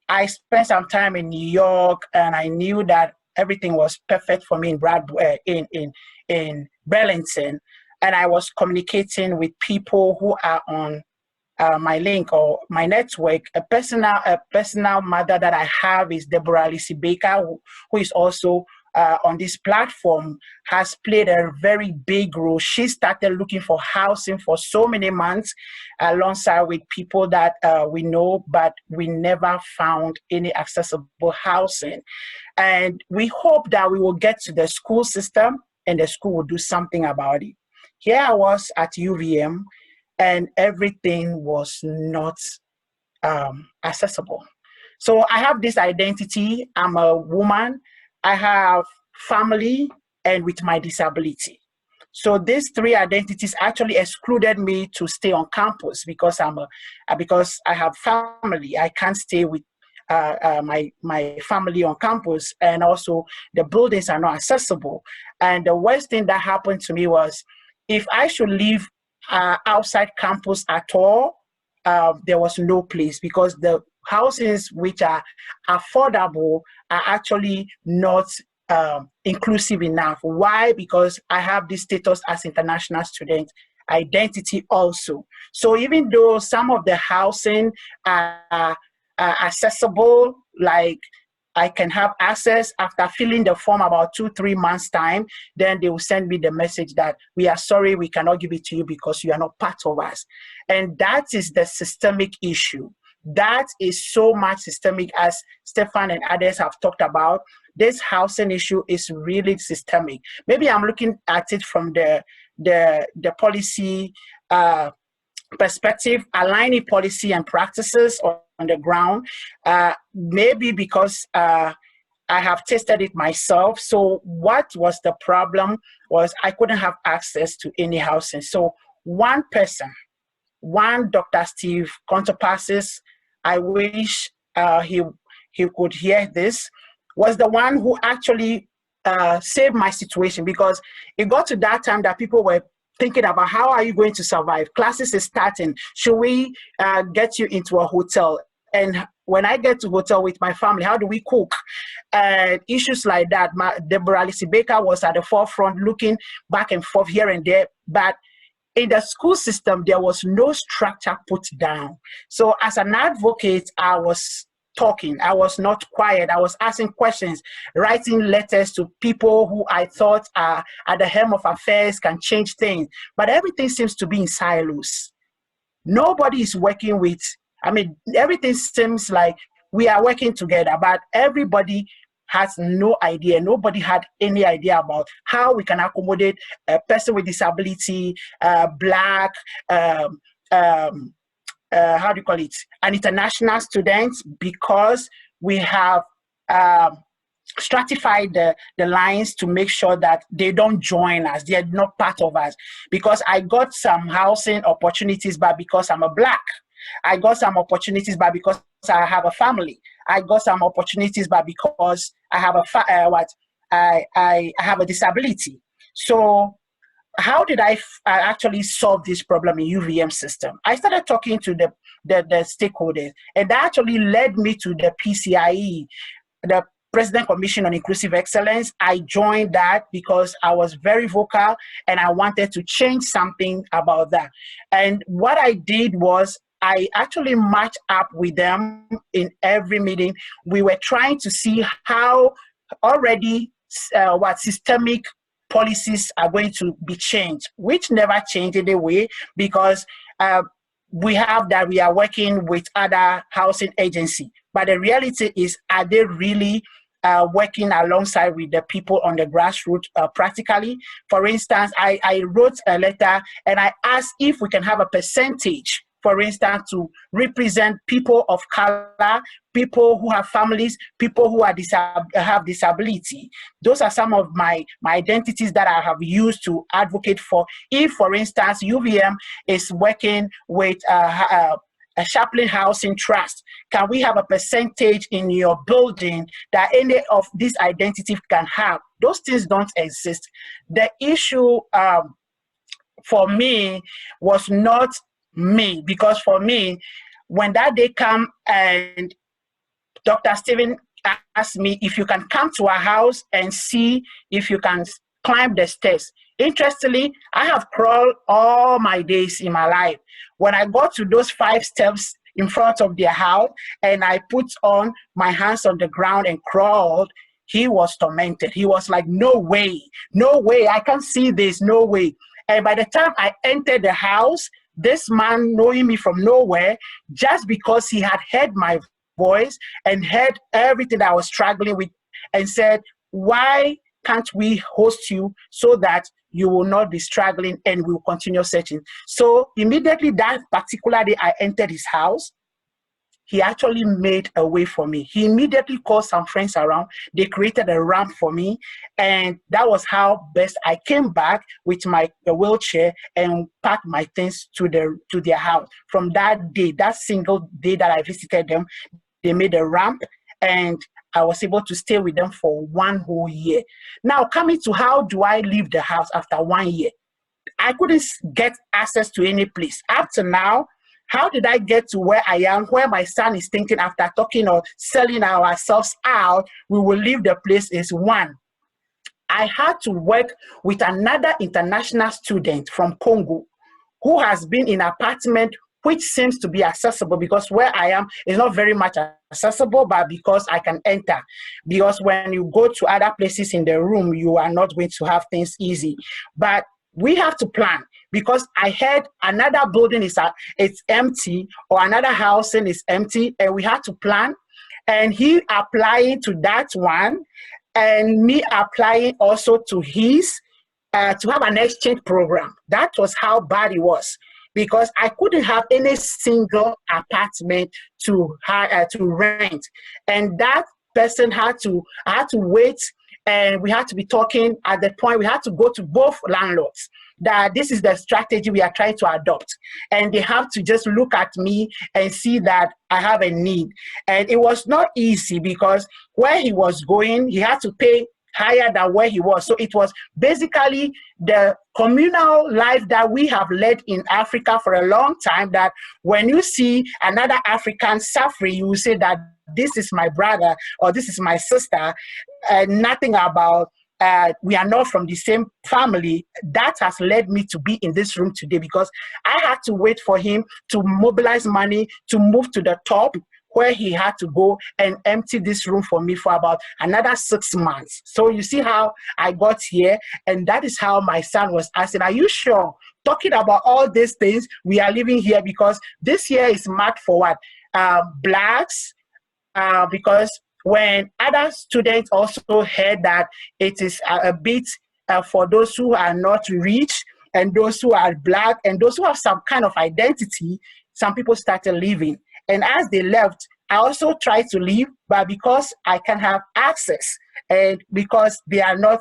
I spent some time in New York, and I knew that everything was perfect for me in Burlington. And I was communicating with people who are on my link or my network. A personal mother that I have is Deborah Lisi Baker, who is also on this platform, has played a very big role. She started looking for housing for so many months alongside with people that we know, but we never found any accessible housing. And we hope that we will get to the school system and the school will do something about it. Here I was at UVM, and everything was not accessible. So I have this identity. I'm a woman. I have family, and with my disability. So these three identities actually excluded me to stay on campus, because because I have family. I can't stay with my family on campus, and also the buildings are not accessible. And the worst thing that happened to me was, if I should leave outside campus at all, there was no place, because the housings which are affordable are actually not inclusive enough. Why? Because I have this status as international student identity also. So even though some of the housing are accessible, like I can have access after filling the form about 2-3 months time, then they will send me the message that we are sorry, we cannot give it to you because you are not part of us. And that is the systemic issue. That is so much systemic, as Stefan and others have talked about. This housing issue is really systemic. Maybe I'm looking at it from the policy perspective, aligning policy and practices on the ground. Maybe because I have tested it myself. So what was the problem was I couldn't have access to any housing. So one person, one Dr. Steve Contopasses, I wish he could hear this, was the one who actually saved my situation, because it got to that time that people were thinking about, how are you going to survive? Classes is starting. Should we get you into a hotel? And when I get to hotel with my family, how do we cook? Issues like that. Deborah Lisi Baker was at the forefront, looking back and forth here and there. But in the school system, there was no structure put down. So as an advocate, I was talking. I was not quiet. I was asking questions, writing letters to people who I thought are at the helm of affairs, can change things. But everything seems to be in silos. Nobody is working with, everything seems like we are working together, but everybody has no idea. Nobody had any idea about how we can accommodate a person with disability, Black, how do you call it, an international student, because we have stratified the lines to make sure that they don't join us. They are not part of us. Because I got some housing opportunities, but because I'm a Black. I got some opportunities, but because I have a family. I got some opportunities, but because I have I have a disability. So how did I actually solve this problem in UVM system? I started talking to the stakeholders, and that actually led me to the PCIE, the President Commission on Inclusive Excellence. I joined that because I was very vocal and I wanted to change something about that. And what I did was I actually matched up with them in every meeting. We were trying to see how already what systemic policies are going to be changed, which never changed anyway, because we are working with other housing agency. But the reality is, are they really working alongside with the people on the grassroots practically? For instance, I wrote a letter and I asked if we can have a percentage, for instance, to represent people of color, people who have families, people who are have disability. Those are some of my identities that I have used to advocate for. If, for instance, UVM is working with a Chaplain Housing Trust, can we have a percentage in your building that any of this identity can have? Those things don't exist. The issue for me was not me, because for me, when that day come and Dr. Stephen asked me if you can come to our house and see if you can climb the stairs. Interestingly, I have crawled all my days in my life. When I got to those 5 steps in front of their house and I put on my hands on the ground and crawled, he was tormented. He was like, no way, I can't see this, no way. And by the time I entered the house, this man, knowing me from nowhere, just because he had heard my voice and heard everything that I was struggling with, and said, why can't we host you so that you will not be struggling and we will continue searching? So immediately that particular day I entered his house, he actually made a way for me. He immediately called some friends around. They created a ramp for me. And that was how best I came back with my wheelchair and packed my things to their house. From that day, that single day that I visited them, they made a ramp and I was able to stay with them for 1 whole year. Now, coming to how do I leave the house after 1 year? I couldn't get access to any place. Up to now, how did I get to where I am, where my son is thinking after talking or selling ourselves out, we will leave the place? Is one, I had to work with another international student from Congo who has been in an apartment which seems to be accessible, because where I am is not very much accessible, but because I can enter. Because when you go to other places in the room, you are not going to have things easy. But we have to plan, because I heard another building it's empty, or another housing is empty, and we had to plan. And he applying to that one, and me applying also to his, to have an exchange program. That was how bad it was, because I couldn't have any single apartment to rent, and that person I had to wait. And we had to be talking at the point, we had to go to both landlords that this is the strategy we are trying to adopt. And they have to just look at me and see that I have a need. And it was not easy, because where he was going, he had to pay higher than where he was. So it was basically the communal life that we have led in Africa for a long time, that when you see another African suffering, you will say that this is my brother or this is my sister, nothing about we are not from the same family. That has led me to be in this room today, because I had to wait for him to mobilize money to move to the top, where he had to go and empty this room for me for about another 6 months. So you see how I got here, and that is how my son was asking, are you sure? Talking about all these things, we are living here, because this year is marked for what? Blacks, because when other students also heard that it is a bit for those who are not rich, and those who are Black, and those who have some kind of identity, some people started leaving. And as they left, I also tried to leave, but because I can have access and because they are not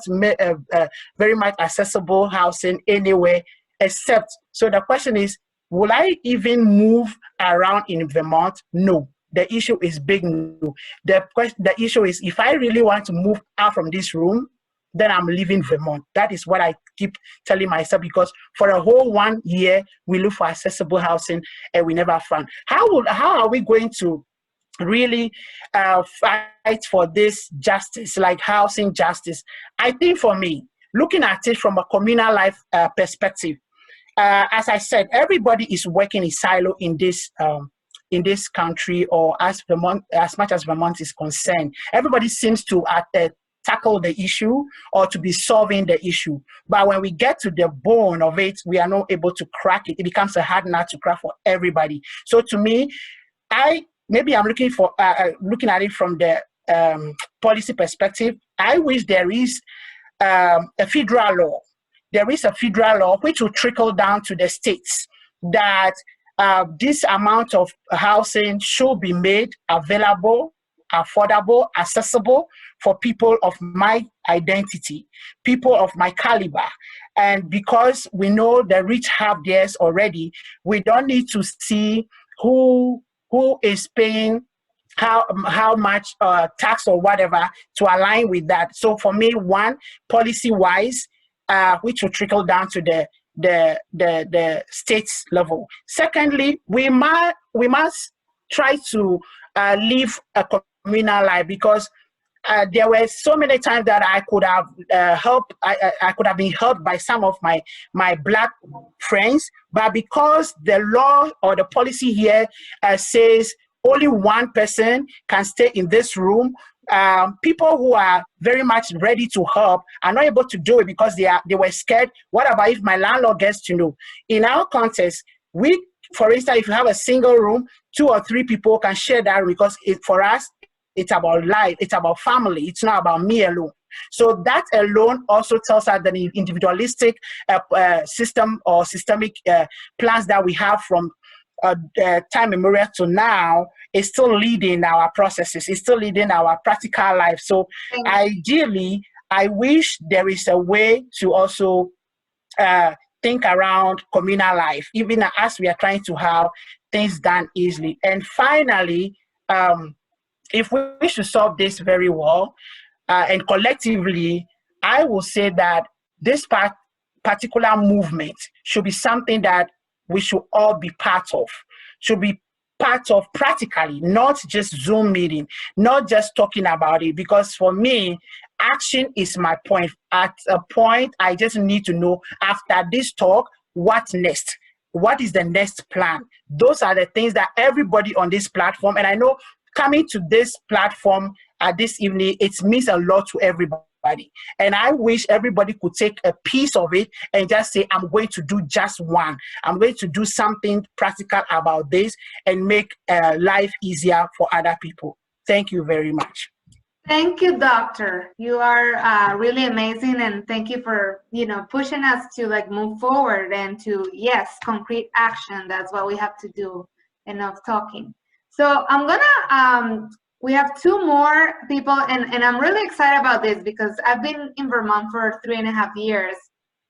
very much accessible housing anywhere except, so the question is, will I even move around in Vermont? No. The issue is big no. The issue is, if I really want to move out from this room, then I'm leaving Vermont. That is what I keep telling myself, because for a whole 1 year, we look for accessible housing and we never found. How are we going to really fight for this justice, like housing justice? I think for me, looking at it from a communal life perspective, as I said, everybody is working in silo in this country, or as much as Vermont is concerned. Everybody seems to tackle the issue or to be solving the issue. But when we get to the bone of it, we are not able to crack it. It becomes a hard nut to crack for everybody. So to me, maybe I'm looking at it from the policy perspective. I wish there is a federal law. There is a federal law which will trickle down to the states, that this amount of housing should be made available, affordable, accessible for people of my identity, people of my caliber. And because we know the rich have theirs already, we don't need to see who is paying how much tax or whatever to align with that. So for me, one, policy-wise, which will trickle down to the states level. Secondly, we must try to live a communal life, because there were so many times that I could have helped. I could have been helped by some of my Black friends, but because the law or the policy here says only one person can stay in this room, people who are very much ready to help are not able to do it because they were scared. What about if my landlord gets to know? In our context, for instance, if you have a single room, 2 or 3 people can share that room, because for us, it's about life, it's about family, it's not about me alone. So that alone also tells us that the individualistic system or systemic plans that we have from time immemorial to now is still leading our processes, is still leading our practical life. So ideally, I wish there is a way to also think around communal life, even as we are trying to have things done easily. And finally, if we wish to solve this very well and collectively, I will say that this particular movement should be something that we should all be part of, should be part of practically, not just Zoom meeting, not just talking about it. Because for me, action is my point. At a point, I just need to know, after this talk, what next? What is the next plan? Those are the things that everybody on this platform, and I know coming to this platform this evening, it means a lot to everybody. And I wish everybody could take a piece of it and just say, I'm going to do just one. I'm going to do something practical about this and make life easier for other people. Thank you very much. Thank you, Doctor. You are really amazing, and thank you for pushing us to move forward and to, yes, concrete action. That's what we have to do. Enough talking. So I'm gonna we have 2 more people, and I'm really excited about this because I've been in Vermont for 3.5 years.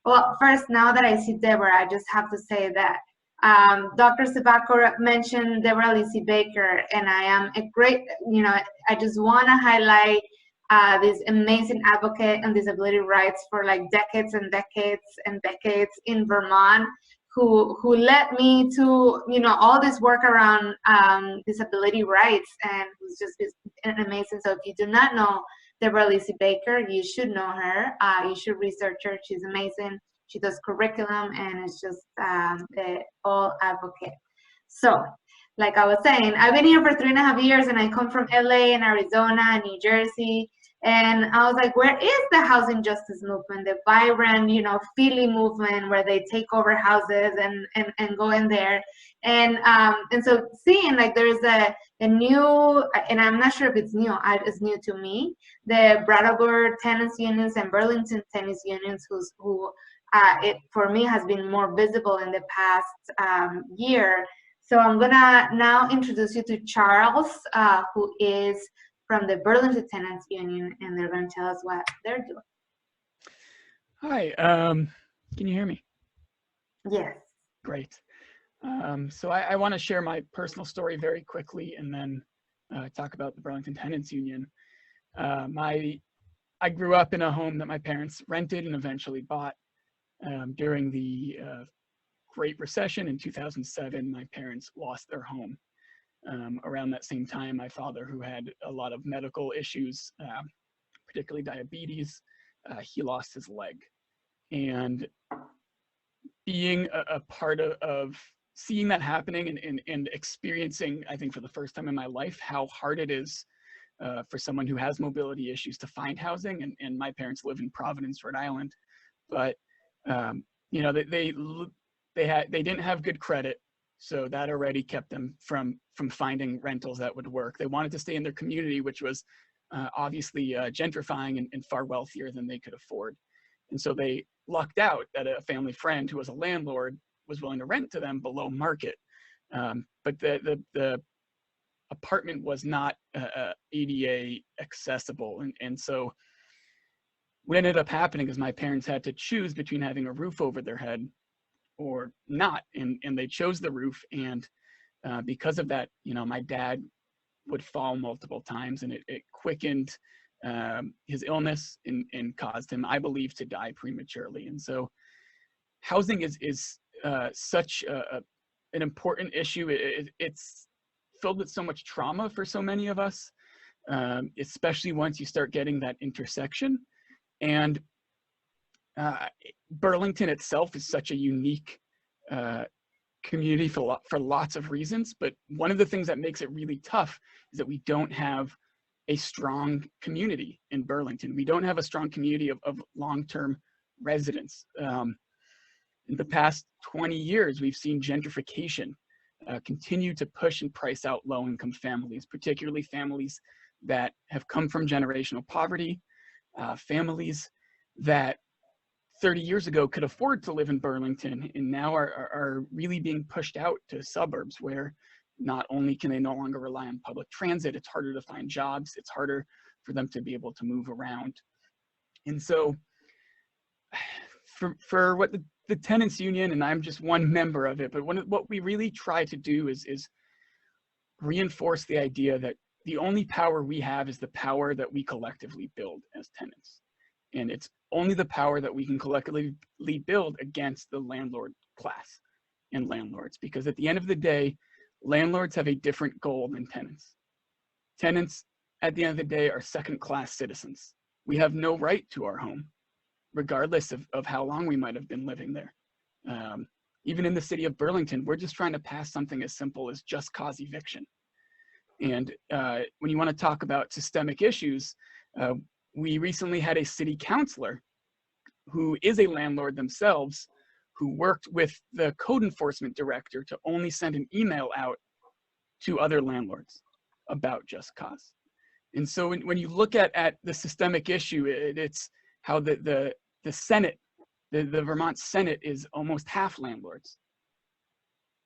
Well, first, now that I see Deborah, I just have to say that Dr. Sabako mentioned Deborah Lisi Baker, and I am a great, I just want to highlight this amazing advocate on disability rights for decades and decades and decades in Vermont, who led me to all this work around disability rights, and who's just amazing. So if you do not know Deborah Lisi Baker, you should know her. You should research her. She's amazing. She does curriculum, and it's just the all advocate. So, like I was saying, I've been here for 3.5 years, and I come from LA and Arizona and New Jersey. And I was like, where is the housing justice movement, the vibrant, Philly movement where they take over houses and go in there? And so seeing there's a new, and I'm not sure if it's new, it's new to me, the Brattleboro tennis unions and Burlington tennis unions who it for me has been more visible in the past year. So I'm gonna now introduce you to Charles, who is from the Burlington Tenants Union, and they're gonna tell us what they're doing. Hi, can you hear me? Yes. Great. So I want to share my personal story very quickly and then talk about the Burlington Tenants Union. I grew up in a home that my parents rented and eventually bought. During the Great Recession in 2007, my parents lost their home. Around that same time, my father, who had a lot of medical issues, particularly diabetes, he lost his leg. And being a part of seeing that happening and experiencing, I think for the first time in my life, how hard it is for someone who has mobility issues to find housing. And my parents live in Providence, Rhode Island, but you know, they didn't have good credit, so that already kept them from finding rentals that would work. They wanted to stay in their community, which was obviously gentrifying and far wealthier than they could afford. And so they lucked out that a family friend who was a landlord was willing to rent to them below market. But the apartment was not ADA accessible. And so what ended up happening is my parents had to choose between having a roof over their head or not. And they chose the roof. And because of that, you know, my dad would fall multiple times, and it quickened his illness and caused him, I believe, to die prematurely. And so housing is such an important issue. It's filled with so much trauma for so many of us, especially once you start getting that intersection. And Burlington itself is such a unique community for lots of reasons. But one of the things that makes it really tough is that we don't have a strong community in Burlington. We don't have a strong community of long-term residents. In the past 20 years, we've seen gentrification continue to push and price out low-income families, particularly families that have come from generational poverty, families that 30 years ago could afford to live in Burlington and now are really being pushed out to suburbs where not only can they no longer rely on public transit, it's harder to find jobs, it's harder for them to be able to move around. And so for what the tenants union, and I'm just one member of it, but what we really try to do is reinforce the idea that the only power we have is the power that we collectively build as tenants. And it's only the power that we can collectively build against the landlord class and landlords, because at the end of the day, landlords have a different goal than tenants. Tenants, at the end of the day, are second-class citizens. We have no right to our home, regardless of how long we might have been living there. Even in the city of Burlington, we're just trying to pass something as simple as just cause eviction. And when you want to talk about systemic issues, we recently had a city councilor who is a landlord themselves, who worked with the code enforcement director to only send an email out to other landlords about just cause. And so when you look at the systemic issue, it's how the Senate, the Vermont Senate is almost half landlords.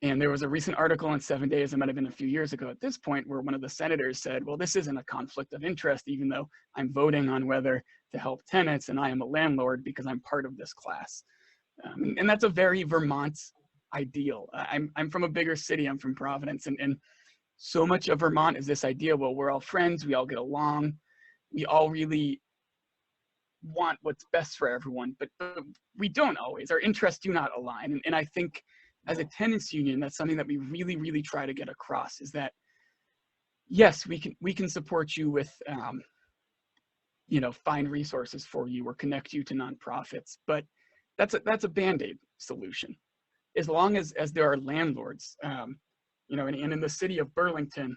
And there was a recent article in 7 Days, it might have been a few years ago at this point, where one of the senators said, well, this isn't a conflict of interest, even though I'm voting on whether to help tenants and I am a landlord because I'm part of this class. And that's a very Vermont ideal. I'm from a bigger city, I'm from Providence, and so much of Vermont is this idea, well, we're all friends, we all get along, we all really want what's best for everyone, but we don't always, our interests do not align. And I think as a tenants union, that's something that we really, really try to get across, is that, yes, we can support you with, you know, find resources for you or connect you to nonprofits, but that's a Band-Aid solution. As long as there are landlords, you know, and in the city of Burlington,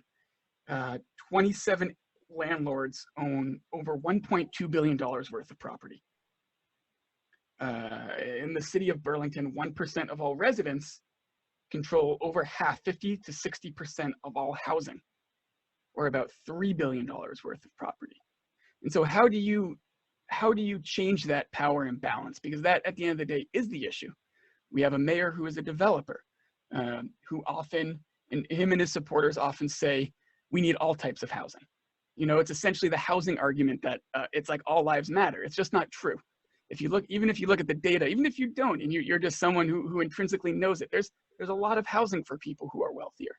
27 landlords own over $1.2 billion worth of property. In the city of Burlington, 1% of all residents control over half, 50 to 60% of all housing, or about $3 billion worth of property. And so how do you how do you change that power imbalance? Because that, at the end of the day, is the issue. We have a mayor who is a developer, who often, and him and his supporters often say, we need all types of housing. You know, it's essentially the housing argument that it's like all lives matter. It's just not true. If you look, even if you look at the data, even if you don't, and you're just someone who intrinsically knows it, there's a lot of housing for people who are wealthier.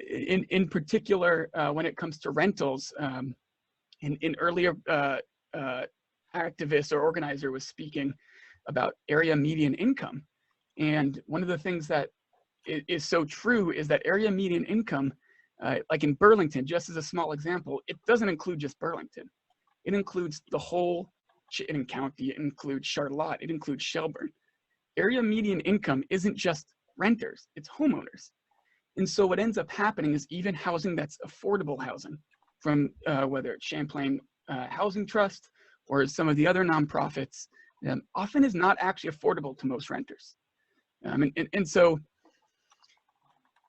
In particular, when it comes to rentals, in earlier activist or organizer was speaking about area median income. And one of the things that is so true is that area median income, like in Burlington, just as a small example, it doesn't include just Burlington. It includes the whole Chittenden County, it includes Charlotte, it includes Shelburne. Area median income isn't just renters, it's homeowners. And so what ends up happening is even housing that's affordable housing, from whether it's Champlain Housing Trust or some of the other nonprofits, often is not actually affordable to most renters. And so,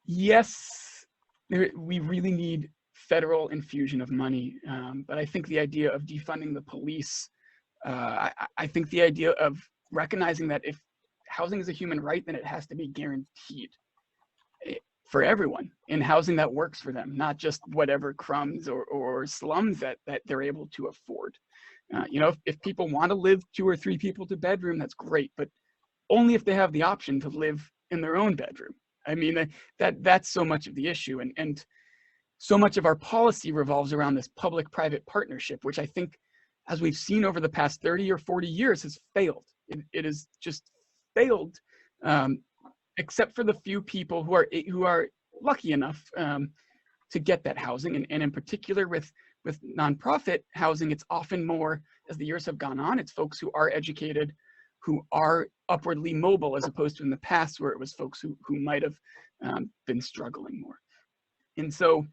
yes, we really need federal infusion of money, but I think the idea of defunding the police, I think the idea of recognizing that if housing is a human right, then it has to be guaranteed for everyone in housing that works for them, not just whatever crumbs or slums that they're able to afford. You know, if people want to live 2 or 3 people to bedroom, that's great, but only if they have the option to live in their own bedroom. I mean, that's so much of the issue. And so much of our policy revolves around this public-private partnership, which I think, as we've seen over the past 30 or 40 years, has failed. It has just failed, except for the few people who are lucky enough to get that housing. And in particular with nonprofit housing, it's often more, as the years have gone on, it's folks who are educated, who are upwardly mobile, as opposed to in the past where it was folks who might have been struggling more. And so,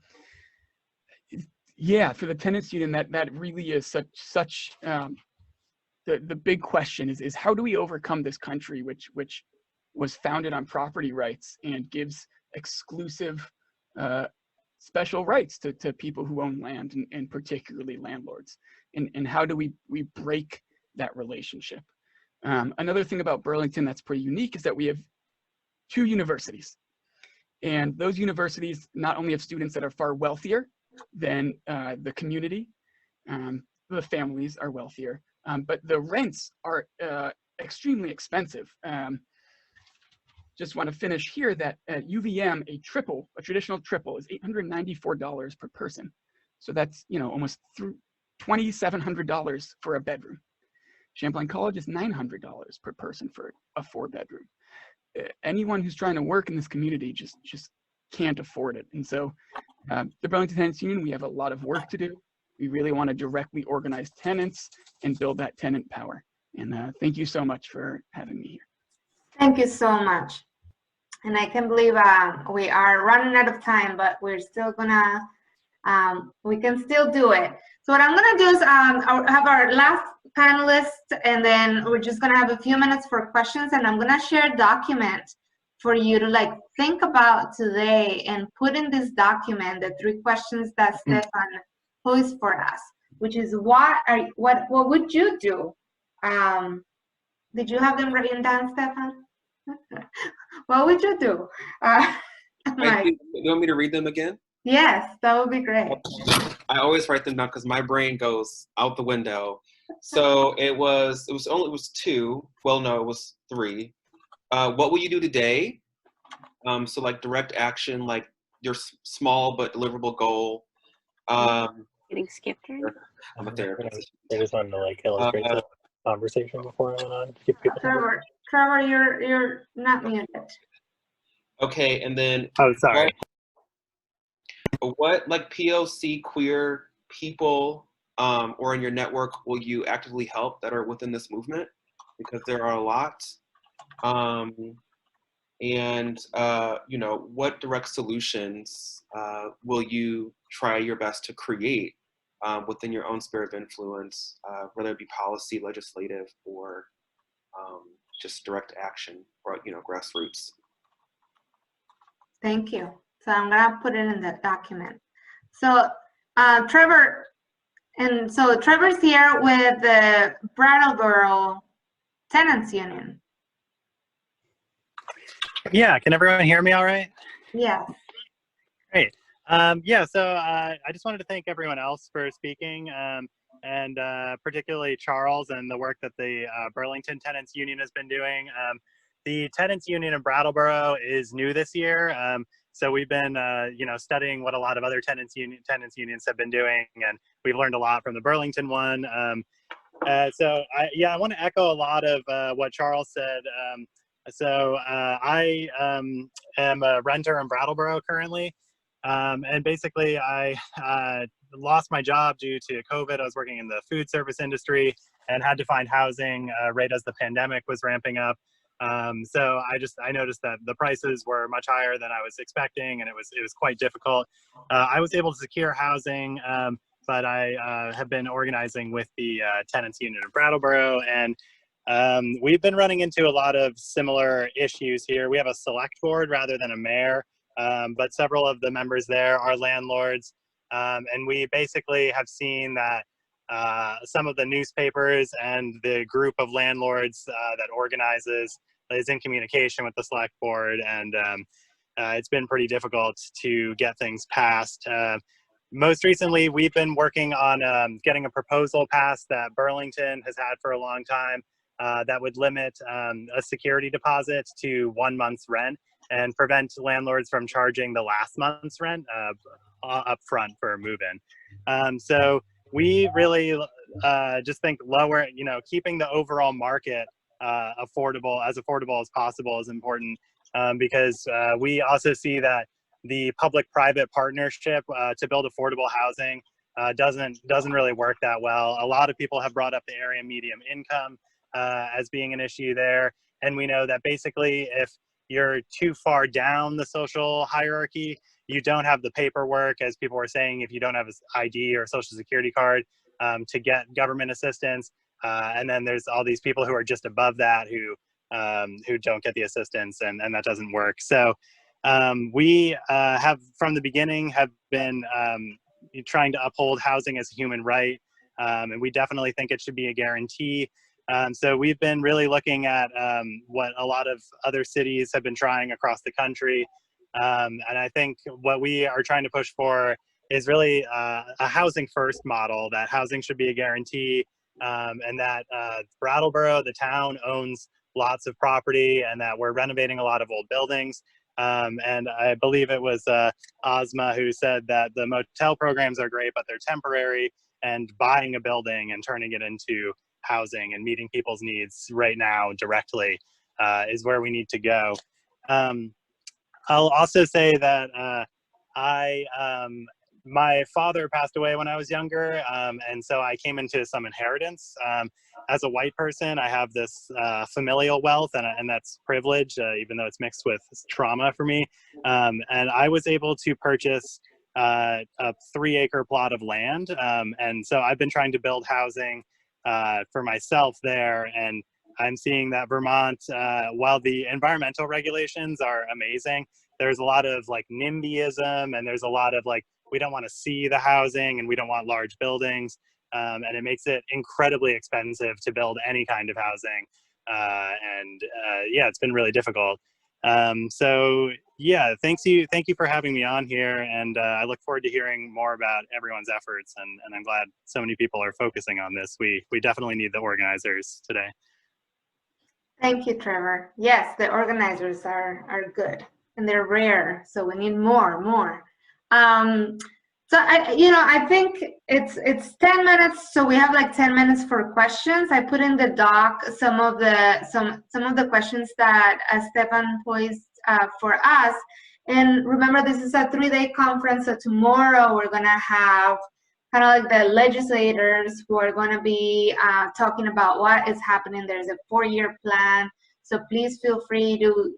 yeah, for the tenants union, that really is such the big question is how do we overcome this country which was founded on property rights and gives exclusive special rights to people who own land, and particularly landlords, and how do we break that relationship? Another thing about Burlington that's pretty unique is that we have 2 universities, and those universities not only have students that are far wealthier than the community, the families are wealthier, but the rents are extremely expensive. Just want to finish here that at UVM, a traditional triple is $894 per person. So that's, you know, almost $2,700 for a bedroom. Champlain College is $900 per person for a 4-bedroom. Anyone who's trying to work in this community just can't afford it. And so the Burlington Tenants Union, we have a lot of work to do. We really want to directly organize tenants and build that tenant power. And thank you so much for having me here. Thank you so much. And I can't believe we are running out of time, but we're still gonna, we can still do it. So what I'm gonna do is have our last panelist, and then we're just gonna have a few minutes for questions, and I'm gonna share a document for you to like think about today and put in this document the 3 questions that Stefan posed for us, which is what would you do? Did you have them written down, Stefan? What would you do? You want me to read them again? Yes, that would be great. I always write them down because my brain goes out the window. So it was 2. Well, no, it was 3. What will you do today? So like direct action, like your small but deliverable goal. Getting skipped here. I'm a therapist. I just wanted to like illustrate the conversation before I went on. Trevor, you're not muted. Okay, and then oh, sorry. What like POC queer people or in your network will you actively help that are within this movement? Because there are a lot. And you know, what direct solutions will you try your best to create within your own sphere of influence, whether it be policy, legislative, or just direct action, or, you know, grassroots? Thank you. So I'm gonna put it in the document. So Trevor, And so Trevor's here with the Brattleboro Tenants Union. Yeah, can everyone hear me all right? Yeah. Great. Yeah, so I just wanted to thank everyone else for speaking, and particularly Charles and the work that the Burlington Tenants Union has been doing. The Tenants Union in Brattleboro is new this year, so we've been studying what a lot of other tenants unions have been doing, and we've learned a lot from the Burlington one. So I want to echo a lot of what Charles said. I am a renter in Brattleboro currently. And basically, I lost my job due to COVID. I was working in the food service industry and had to find housing right as the pandemic was ramping up. So I noticed that the prices were much higher than I was expecting, and it was quite difficult. I was able to secure housing, but I have been organizing with the tenants union in Brattleboro, and we've been running into a lot of similar issues here. We have a select board rather than a mayor. But several of the members there are landlords, and we basically have seen that some of the newspapers and the group of landlords that organizes is in communication with the select board, and it's been pretty difficult to get things passed. Most recently, we've been working on getting a proposal passed that Burlington has had for a long time that would limit a security deposit to 1 month's rent and prevent landlords from charging the last month's rent up front for a move-in. So we really just think keeping the overall market affordable as possible is important, because we also see that the public-private partnership to build affordable housing doesn't really work that well. A lot of people have brought up the area median income as being an issue there, and we know that basically if you're too far down the social hierarchy, you don't have the paperwork, as people were saying, if you don't have an ID or a social security card to get government assistance. And then there's all these people who are just above that who don't get the assistance, and that doesn't work. So we have from the beginning have been trying to uphold housing as a human right, and we definitely think it should be a guarantee. So we've been really looking at what a lot of other cities have been trying across the country. And I think what we are trying to push for is really a housing first model, that housing should be a guarantee, and that Brattleboro, the town, owns lots of property, and that we're renovating a lot of old buildings. And I believe it was Ozma who said that the motel programs are great, but they're temporary, and buying a building and turning it into housing and meeting people's needs right now directly is where we need to go. I'll also say that my father passed away when I was younger, and so I came into some inheritance. As a white person, I have this familial wealth, and that's privilege, even though it's mixed with trauma for me. And I was able to purchase a 3-acre plot of land, and so I've been trying to build housing for myself there, and I'm seeing that Vermont, while the environmental regulations are amazing, there's a lot of like NIMBYism, and there's a lot of like, we don't want to see the housing, and we don't want large buildings, and it makes it incredibly expensive to build any kind of housing, yeah, it's been really difficult. So yeah, thank you for having me on here, and I look forward to hearing more about everyone's efforts, and I'm glad so many people are focusing on this. We definitely need the organizers today. Thank you, Trevor. Yes, the organizers are good, and they're rare, so we need more. So I think it's 10 minutes, so we have like 10 minutes for questions. I put in the doc some of the questions that Stefan posed for us. And remember, this is a 3-day conference, so tomorrow we're gonna have kind of like the legislators who are going to be talking about what is happening. There's a 4-year plan, so please feel free to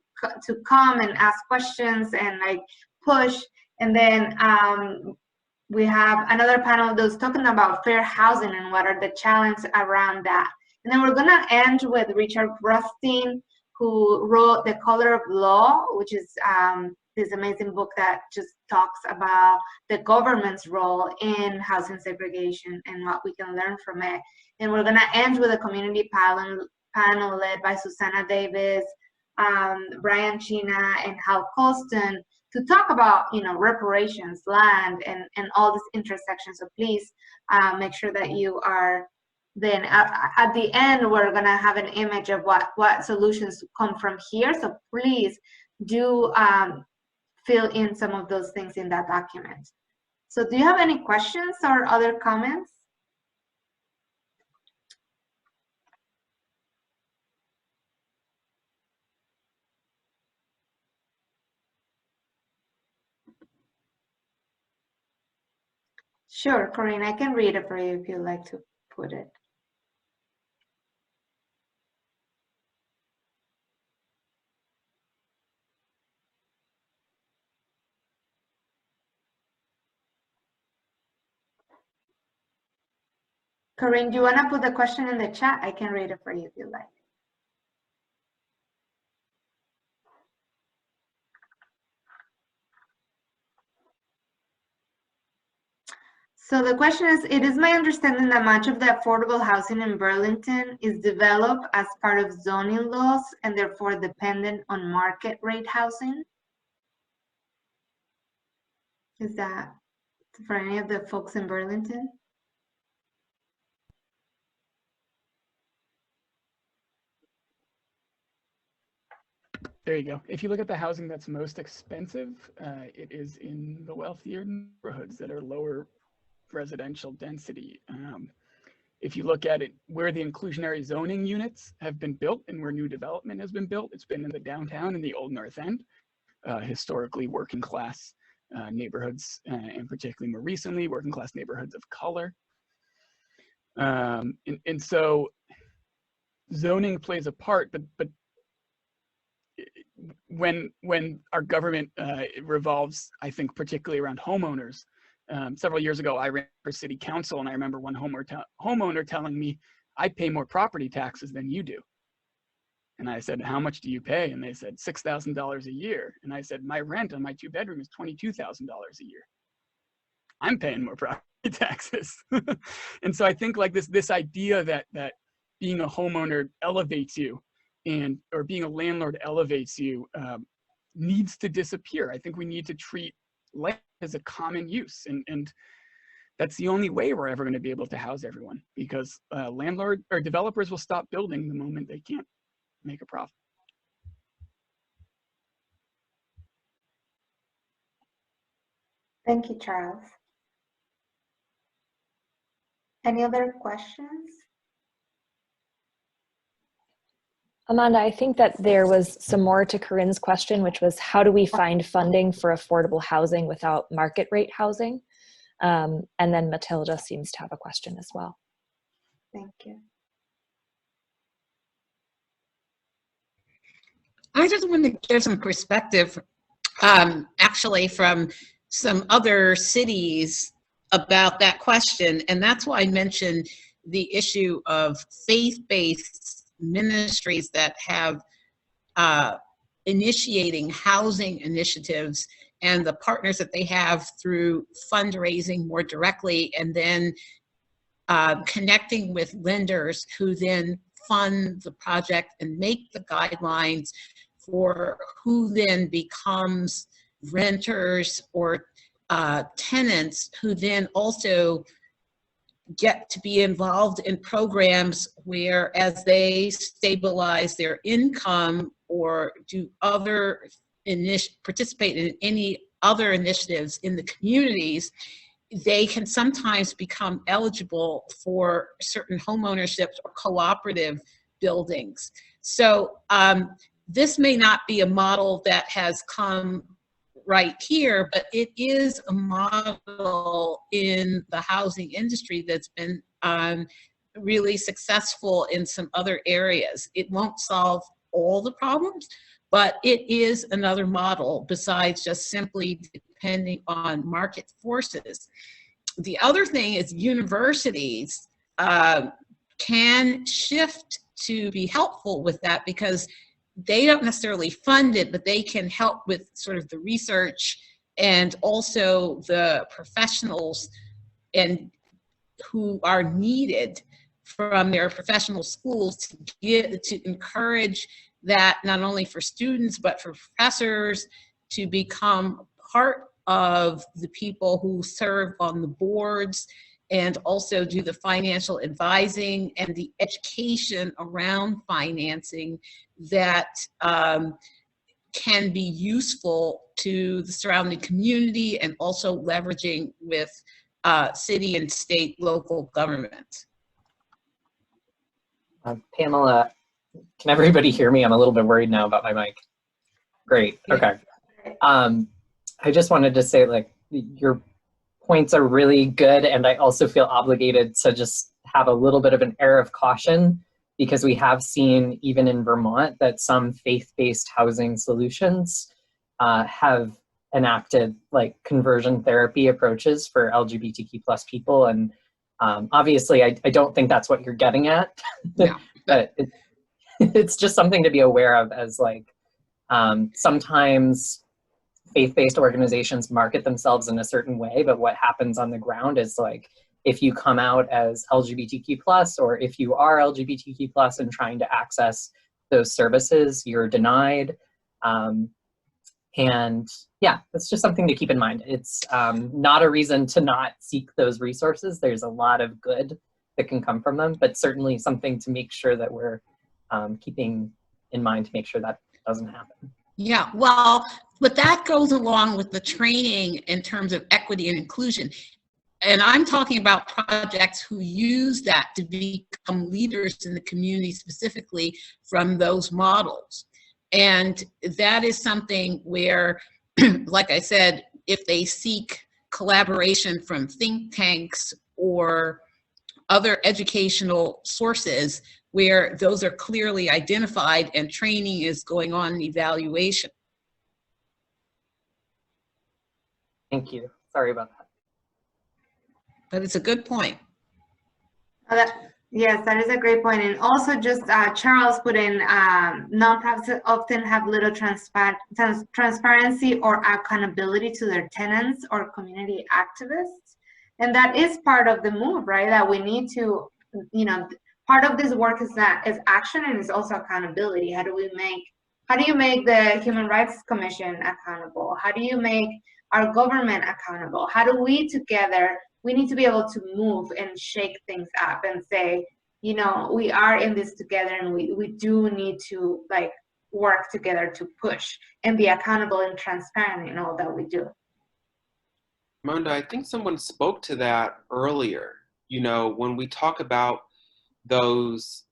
come and ask questions and like push. And then we have another panel that's talking about fair housing and what are the challenges around that. And then we're going to end with Richard Rothstein, who wrote The Color of Law, which is this amazing book that just talks about the government's role in housing segregation and what we can learn from it. And we're going to end with a community panel led by Susanna Davis, Brian China, and Hal Colston to talk about, reparations, land, and all these intersections. So please make sure that you are then at the end, we're going to have an image of what solutions come from here. So please do fill in some of those things in that document. So do you have any questions or other comments? Sure, Corinne, I can read it for you if you'd like to put it. Corinne, do you want to put the question in the chat? I can read it for you if you like. So the question is, it is my understanding that much of the affordable housing in Burlington is developed as part of zoning laws and therefore dependent on market rate housing. Is that for any of the folks in Burlington? There you go. If you look at the housing that's most expensive, it is in the wealthier neighborhoods that are lower residential density. If you look at it, where the inclusionary zoning units have been built and where new development has been built, it's been in the downtown and the Old North End, historically working class neighborhoods, and particularly more recently, working class neighborhoods of color. And so zoning plays a part, but when our government revolves, I think particularly around homeowners. Several years ago, I ran for city council, and I remember one homeowner telling me, I pay more property taxes than you do. And I said, how much do you pay? And they said, $6,000 a year. And I said, my rent on my 2-bedroom is $22,000 a year. I'm paying more property taxes. And so I think like this idea that being a homeowner elevates you, or being a landlord elevates you, needs to disappear. I think we need to treat land as a common use, and that's the only way we're ever going to be able to house everyone, because landlord or developers will stop building the moment they can't make a profit. Thank you, Charles. Any other questions? Amanda, I think that there was some more to Corinne's question, which was how do we find funding for affordable housing without market rate housing? And then Matilda seems to have a question as well. Thank you. I just want to give some perspective, actually, from some other cities about that question. And that's why I mentioned the issue of faith-based ministries that have initiating housing initiatives, and the partners that they have through fundraising more directly, and then connecting with lenders who then fund the project and make the guidelines for who then becomes renters or tenants, who then also get to be involved in programs where, as they stabilize their income or do other participate in any other initiatives in the communities, they can sometimes become eligible for certain home ownerships or cooperative buildings. So this may not be a model that has come right here, but it is a model in the housing industry that's been really successful in some other areas. It won't solve all the problems, but it is another model besides just simply depending on market forces. The other thing is universities can shift to be helpful with that, because they don't necessarily fund it, but they can help with sort of the research and also the professionals and who are needed from their professional schools to encourage that, not only for students but for professors to become part of the people who serve on the boards, and also do the financial advising and the education around financing that can be useful to the surrounding community, and also leveraging with city and state local government. Pamela, can everybody hear me? I'm a little bit worried now about my mic. Great, okay. I just wanted to say, like, your points are really good, and I also feel obligated to just have a little bit of an air of caution, because we have seen, even in Vermont, that some faith-based housing solutions have enacted like conversion therapy approaches for LGBTQ+ people. And obviously, I don't think that's what you're getting at, Yeah. but it's just something to be aware of, as like sometimes faith-based organizations market themselves in a certain way, but what happens on the ground is, like, if you come out as LGBTQ+, or if you are LGBTQ+ and trying to access those services, you're denied. And yeah, it's just something to keep in mind. It's not a reason to not seek those resources. There's a lot of good that can come from them, but certainly something to make sure that we're keeping in mind to make sure that doesn't happen. Yeah, well, but that goes along with the training in terms of equity and inclusion. And I'm talking about projects who use that to become leaders in the community, specifically from those models. And that is something where, like I said, if they seek collaboration from think tanks or other educational sources where those are clearly identified and training is going on and evaluation. Thank you. Sorry about that. But it's a good point. Yes, that is a great point. And also, just Charles put in, nonprofits often have little transparency or accountability to their tenants or community activists. And that is part of the move, right? That we need to, you know, part of this work is action, and it's also accountability. How do you make the Human Rights Commission accountable? How do you make our government accountable? How do we together, we need to be able to move and shake things up and say, you know, we are in this together, and we do need to, like, work together to push and be accountable and transparent in all that we do. Monda, I think someone spoke to that earlier. You know, when we talk about those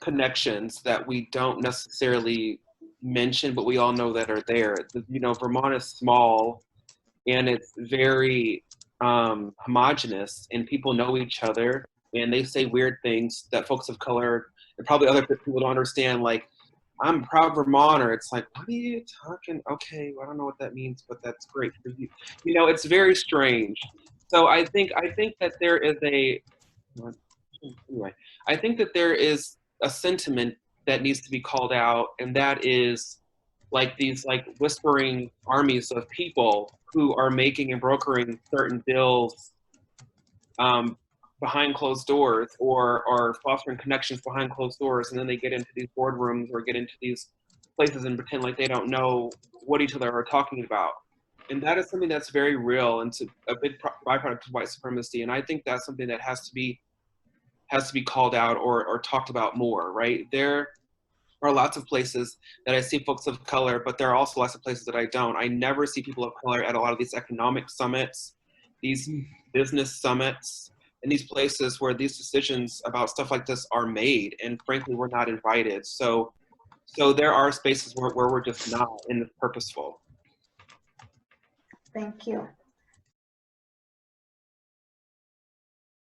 connections that we don't necessarily mention, but we all know that are there. You know, Vermont is small, and it's very homogenous, and people know each other, and they say weird things that folks of color and probably other people don't understand. Like, I'm a proud Vermonter. It's like, what are you talking? Okay, well, I don't know what that means, but that's great for you. You know, it's very strange. So I think that there is I think that there is a sentiment that needs to be called out, and that is like these like whispering armies of people who are making and brokering certain deals behind closed doors, or fostering connections behind closed doors, and then they get into these boardrooms or get into these places and pretend like they don't know what each other are talking about. And that is something that's very real, and it's a big byproduct of white supremacy. And I think that's something that has to be called out or talked about more, right? There are lots of places that I see folks of color, but there are also lots of places that I don't. I never see people of color at a lot of these economic summits, these business summits, and these places where these decisions about stuff like this are made, and frankly, we're not invited. So there are spaces where we're just not in the purposeful. Thank you.